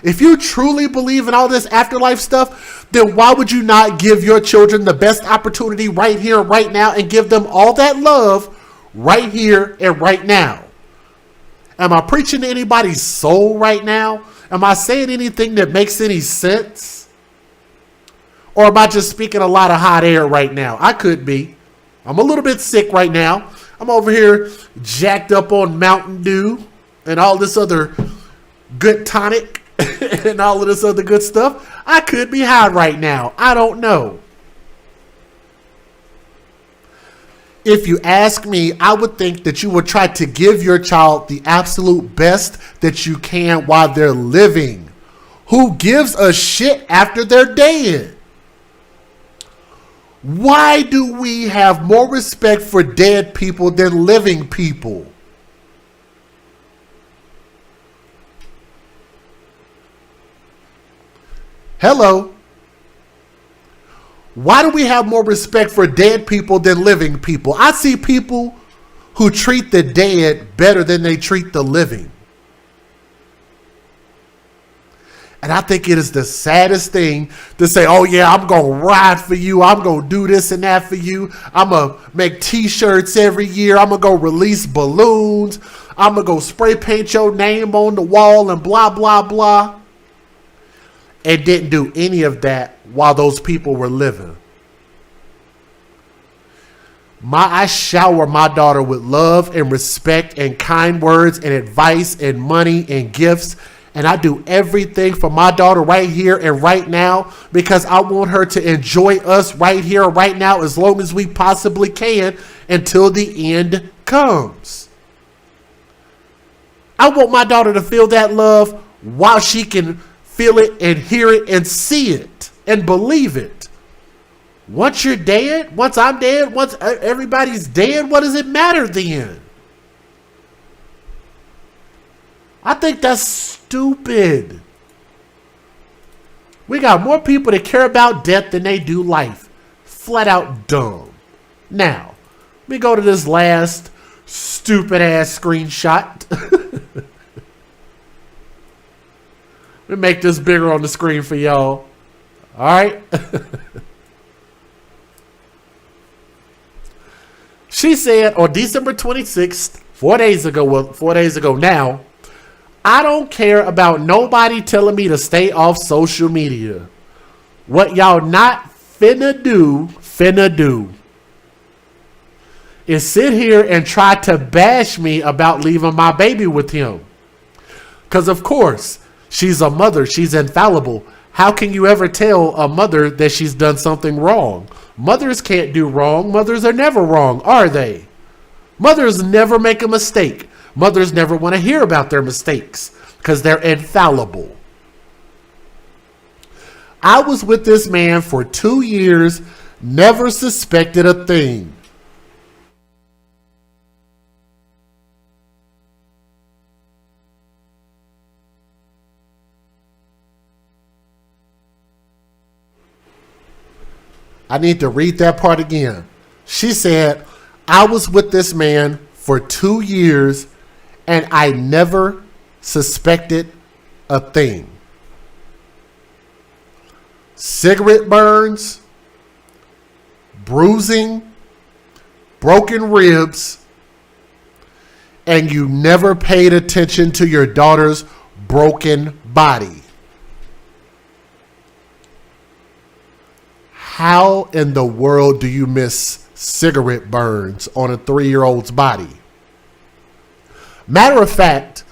If you truly believe in all this afterlife stuff, then why would you not give your children the best opportunity right here, right now, and give them all that love right here and right now? Am I preaching to anybody's soul right now? Am I saying anything that makes any sense? Or am I just speaking a lot of hot air right now? I could be. I'm a little bit sick right now. I'm over here jacked up on Mountain Dew and all this other good tonic and all of this other good stuff. I could be high right now. I don't know. If you ask me, I would think that you would try to give your child the absolute best that you can while they're living. Who gives a shit after they're dead? Why do we have more respect for dead people than living people? Hello. Why do we have more respect for dead people than living people? I see people who treat the dead better than they treat the living. And I think it is the saddest thing to say, oh yeah, I'm going to ride for you. I'm going to do this and that for you. I'm going to make t-shirts every year. I'm going to go release balloons. I'm going to go spray paint your name on the wall and blah, blah, blah. And didn't do any of that while those people were living. I shower my daughter with love and respect and kind words and advice and money and gifts. And I do everything for my daughter right here and right now because I want her to enjoy us right here and right now as long as we possibly can until the end comes. I want my daughter to feel that love while she can feel it and hear it and see it and believe it. Once you're dead, once I'm dead, once everybody's dead, what does it matter then? I think that's stupid. We got more people that care about death than they do life. Flat out dumb. Now, let me go to this last stupid ass screenshot. Let me make this bigger on the screen for y'all. All right. She said on December 26th, 4 days ago now, I don't care about nobody telling me to stay off social media. What y'all not finna do is sit here and try to bash me about leaving my baby with him. Because of course, she's a mother, she's infallible. How can you ever tell a mother that she's done something wrong? Mothers can't do wrong. Mothers are never wrong, are they? Mothers never make a mistake. Mothers never want to hear about their mistakes because they're infallible. I was with this man for 2 years, never suspected a thing. I need to read that part again. She said, I was with this man for 2 years and I never suspected a thing. Cigarette burns, bruising, broken ribs, and you never paid attention to your daughter's broken body. How in the world do you miss cigarette burns on a 3-year-old's body? Matter of fact,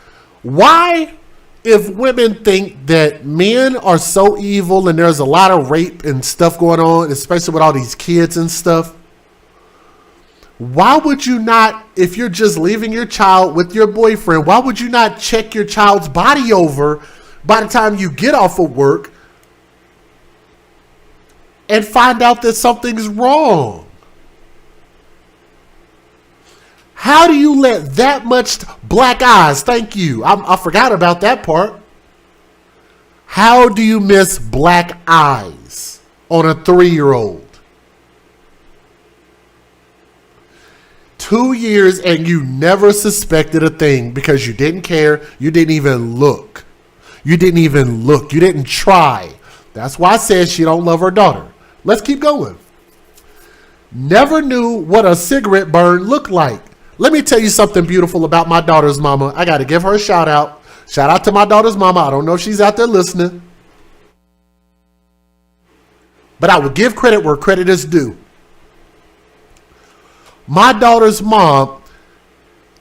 why, if women think that men are so evil and there's a lot of rape and stuff going on, especially with all these kids and stuff, why would you not, if you're just leaving your child with your boyfriend, why would you not check your child's body over by the time you get off of work and find out that something's wrong? How do you let that much black eyes, thank you, I forgot about that part. How do you miss black eyes on a 3-year-old? 2 years and you never suspected a thing because you didn't care, you didn't even look. You didn't try. That's why I said she don't love her daughter. Let's keep going. Never knew what a cigarette burn looked like. Let me tell you something beautiful about my daughter's mama. I got to give her a shout out. Shout out to my daughter's mama. I don't know if she's out there listening, but I will give credit where credit is due. My daughter's mom,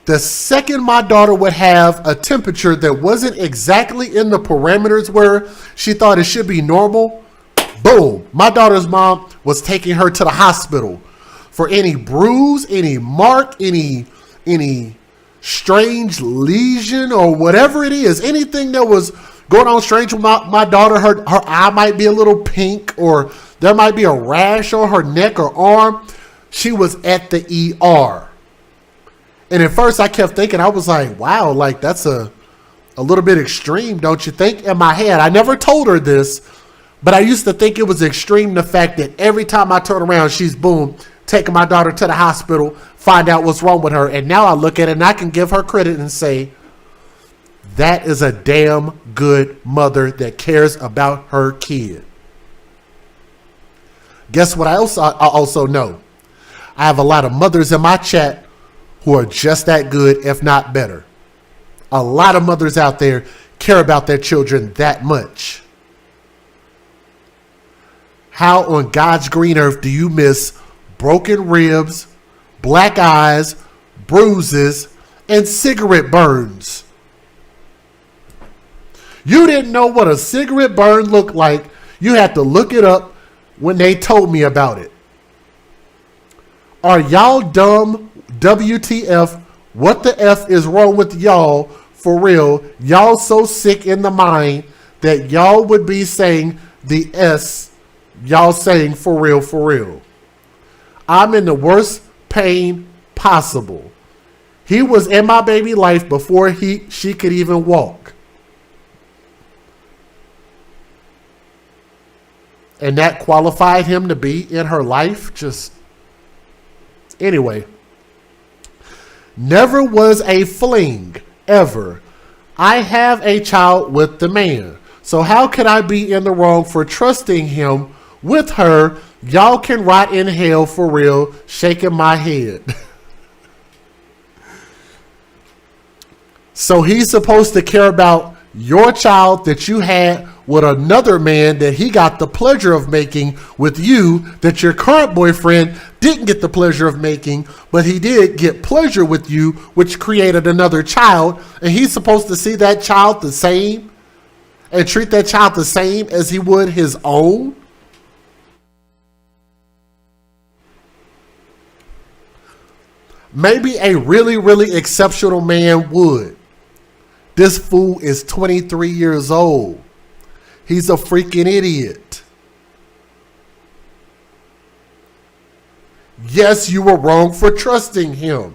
the second my daughter would have a temperature that wasn't exactly in the parameters where she thought it should be normal, boom, my daughter's mom was taking her to the hospital for any bruise, any mark, any strange lesion or whatever it is. Anything that was going on strange with my daughter, her eye might be a little pink or there might be a rash on her neck or arm. She was at the ER. And at first I kept thinking, I was like, wow, like that's a little bit extreme, don't you think? In my head, I never told her this, But I used to think it was extreme, the fact that every time I turn around, she's boom, taking my daughter to the hospital, find out what's wrong with her. And now I look at it and I can give her credit and say, that is a damn good mother that cares about her kid. Guess what I also know? I have a lot of mothers in my chat who are just that good, if not better. A lot of mothers out there care about their children that much. How on God's green earth do you miss broken ribs, black eyes, bruises, and cigarette burns? You didn't know what a cigarette burn looked like. You had to look it up when they told me about it. Are y'all dumb? WTF? What the F is wrong with y'all? For real, y'all so sick in the mind that y'all would be saying the S y'all saying for real, for real. I'm in the worst pain possible. He was in my baby life before she could even walk. And that qualified him to be in her life. Just anyway. Never was a fling, ever. I have a child with the man. So how could I be in the wrong for trusting him with her? Y'all can rot in hell for real. Shaking my head. So he's supposed to care about your child that you had with another man that he got the pleasure of making with you, that your current boyfriend didn't get the pleasure of making, but he did get pleasure with you, which created another child, and he's supposed to see that child the same and treat that child the same as he would his own? Maybe a really, really exceptional man would. This fool is 23 years old. He's a freaking idiot. Yes, you were wrong for trusting him.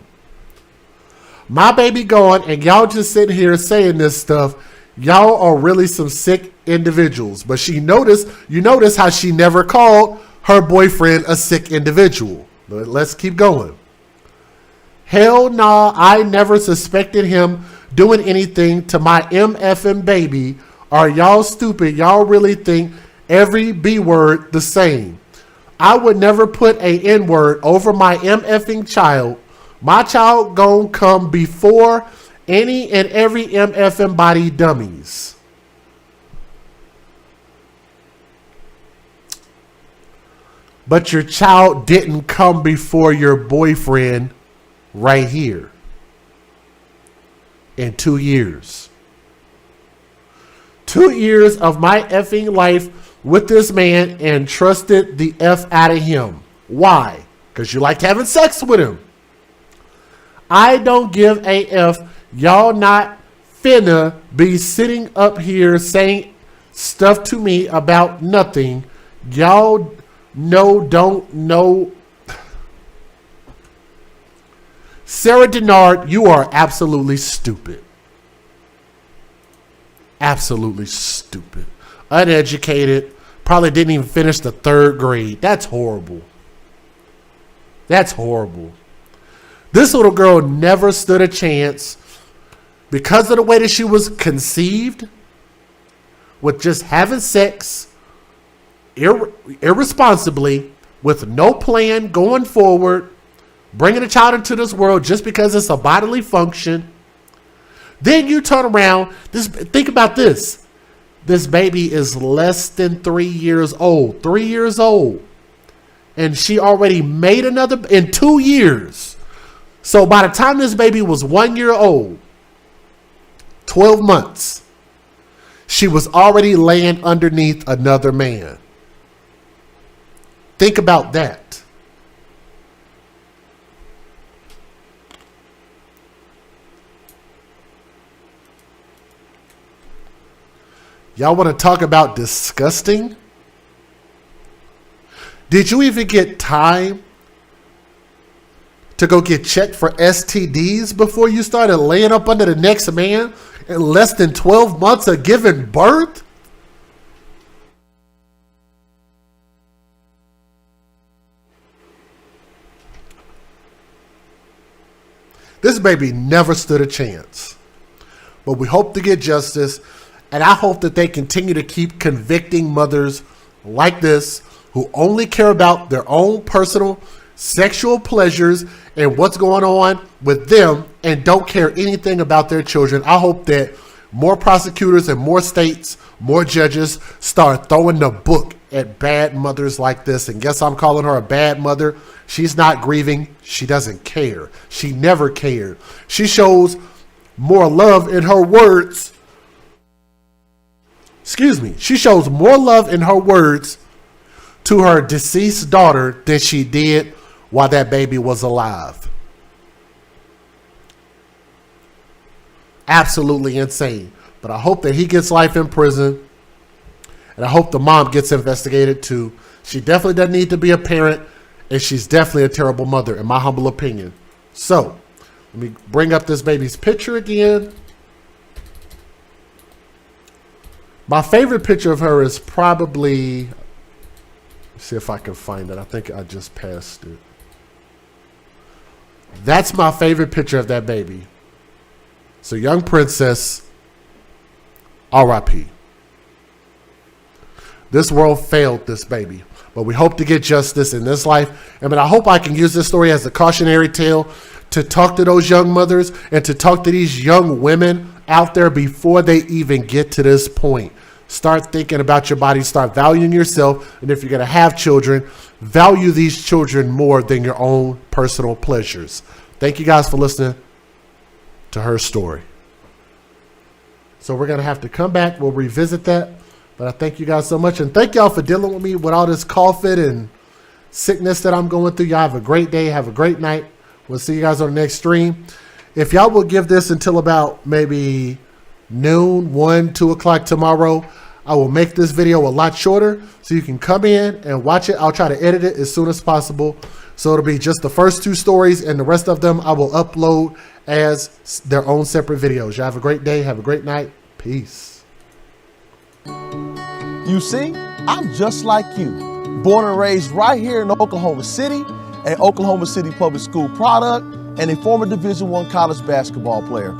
My baby gone, and y'all just sitting here saying this stuff. Y'all are really some sick individuals. But you notice how she never called her boyfriend a sick individual. But let's keep going. Hell nah, I never suspected him doing anything to my MFing baby. Are y'all stupid? Y'all really think every B word the same? I would never put a N word over my MFing child. My child gon' come before any and every MFing body dummies. But your child didn't come before your boyfriend right here in 2 years. 2 years of my effing life with this man and trusted the F out of him. Why? Because you liked having sex with him. I don't give a F. Y'all not finna be sitting up here saying stuff to me about nothing. Y'all don't know. Sarah Denard, you are absolutely stupid. Absolutely stupid. Uneducated. Probably didn't even finish the 3rd grade. That's horrible. That's horrible. This little girl never stood a chance because of the way that she was conceived, with just having sex irresponsibly, with no plan going forward, bringing a child into this world just because it's a bodily function. Then you turn around, think about this. This baby is less than 3 years old. 3 years old. And she already made another in 2 years. So by the time this baby was 1 year old, 12 months, she was already laying underneath another man. Think about that. Y'all want to talk about disgusting? Did you even get time to go get checked for STDs before you started laying up under the next man in less than 12 months of giving birth? This baby never stood a chance. But we hope to get justice, and I hope that they continue to keep convicting mothers like this who only care about their own personal sexual pleasures and what's going on with them and don't care anything about their children. I hope that more prosecutors and more states, more judges start throwing the book at bad mothers like this. And guess I'm calling her a bad mother. She's not grieving. She doesn't care. She never cared. She shows more love in her words. She shows more love in her words to her deceased daughter than she did while that baby was alive. Absolutely insane. But I hope that he gets life in prison. And I hope the mom gets investigated too. She definitely doesn't need to be a parent. And she's definitely a terrible mother, in my humble opinion. So, let me bring up this baby's picture again. My favorite picture of her is probably... Let's see if I can find it. I think I just passed it. That's my favorite picture of that baby. So, young princess, R.I.P. This world failed this baby. But we hope to get justice in this life. I mean, I hope I can use this story as a cautionary tale to talk to those young mothers and to talk to these young women out there before they even get to this point. Start thinking about your body. Start valuing yourself. And if you're going to have children, value these children more than your own personal pleasures. Thank you guys for listening to her story. So we're going to have to come back. We'll revisit that. But I thank you guys so much. And thank y'all for dealing with me with all this coughing and sickness that I'm going through. Y'all have a great day. Have a great night. We'll see you guys on the next stream. If y'all will give this until about maybe noon, 1, 2 o'clock tomorrow, I will make this video a lot shorter so you can come in and watch it. I'll try to edit it as soon as possible. So it'll be just the first 2 stories, and the rest of them I will upload as their own separate videos. Y'all have a great day. Have a great night. Peace. You see, I'm just like you. Born and raised right here in Oklahoma City, an Oklahoma City public school product, and a former Division I college basketball player.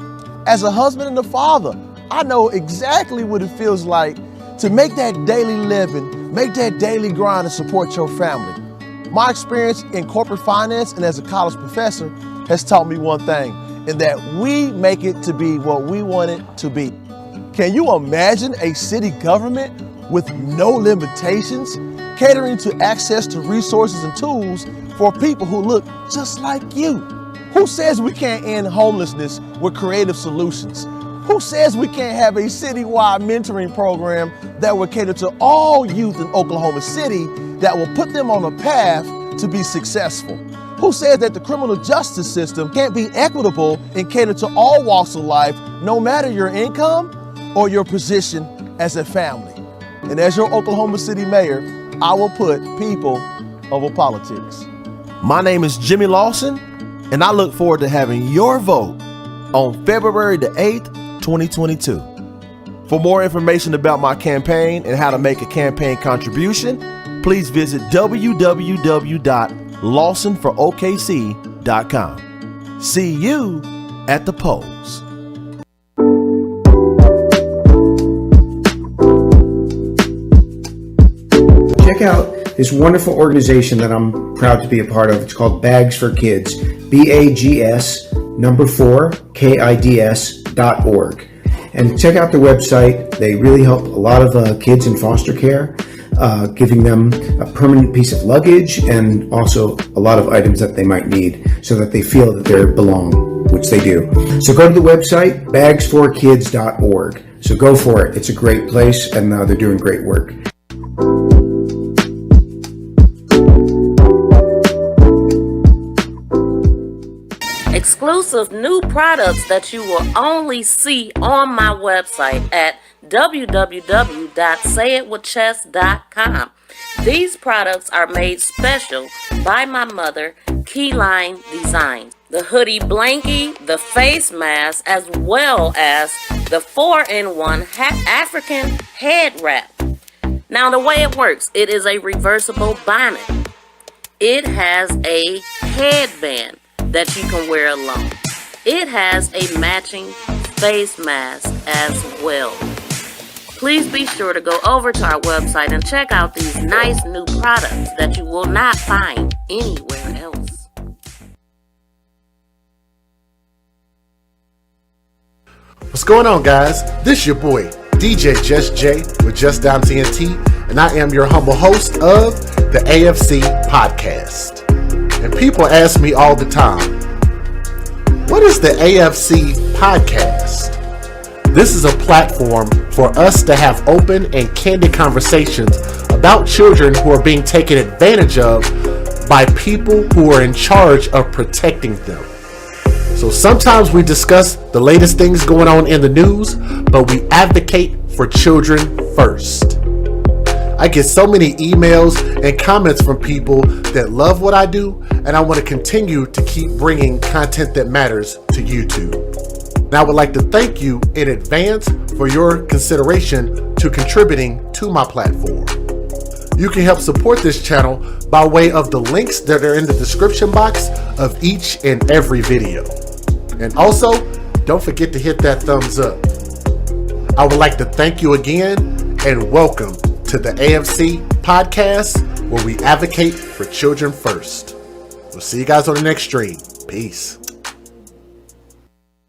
As a husband and a father, I know exactly what it feels like to make that daily living, make that daily grind and support your family. My experience in corporate finance and as a college professor has taught me one thing, and that we make it to be what we want it to be. Can you imagine a city government with no limitations, catering to access to resources and tools for people who look just like you? Who says we can't end homelessness with creative solutions? Who says we can't have a citywide mentoring program that will cater to all youth in Oklahoma City that will put them on a path to be successful? Who says that the criminal justice system can't be equitable and cater to all walks of life, no matter your income or your position as a family? And as your Oklahoma City mayor, I will put people over politics. My name is Jimmy Lawson, and I look forward to having your vote on February the 8th, 2022. For more information about my campaign and how to make a campaign contribution, please visit www.lawsonforokc.com. See you at the polls. Check out this wonderful organization that I'm proud to be a part of. It's called Bags for Kids, BAGS4KIDS.org. And check out their website. They really help a lot of kids in foster care, giving them a permanent piece of luggage and also a lot of items that they might need so that they feel that they belong, which they do. So go to the website, bags4kids.org. So go for it. It's a great place, and they're doing great work. Exclusive new products that you will only see on my website at www.sayitwithchess.com. These products are made special by my mother, Keyline Designs. The hoodie blankie, the face mask, as well as the 4-in-1 African head wrap. Now the way it works, it is a reversible bonnet. It has a headband that you can wear alone. It has a matching face mask as well. Please be sure to go over to our website and check out these nice new products that you will not find anywhere else. What's going on, guys? This your boy, DJ Just J with Just Down TNT, and I am your humble host of the AFC Podcast. And people ask me all the time, what is the AFC Podcast? This is a platform for us to have open and candid conversations about children who are being taken advantage of by people who are in charge of protecting them. So sometimes we discuss the latest things going on in the news, but we advocate for children first. I get so many emails and comments from people that love what I do, and I want to continue to keep bringing content that matters to YouTube. And I would like to thank you in advance for your consideration to contributing to my platform. You can help support this channel by way of the links that are in the description box of each and every video. And also, don't forget to hit that thumbs up. I would like to thank you again and welcome to the AFC Podcast, where we advocate for children first. We'll see you guys on the next stream. Peace.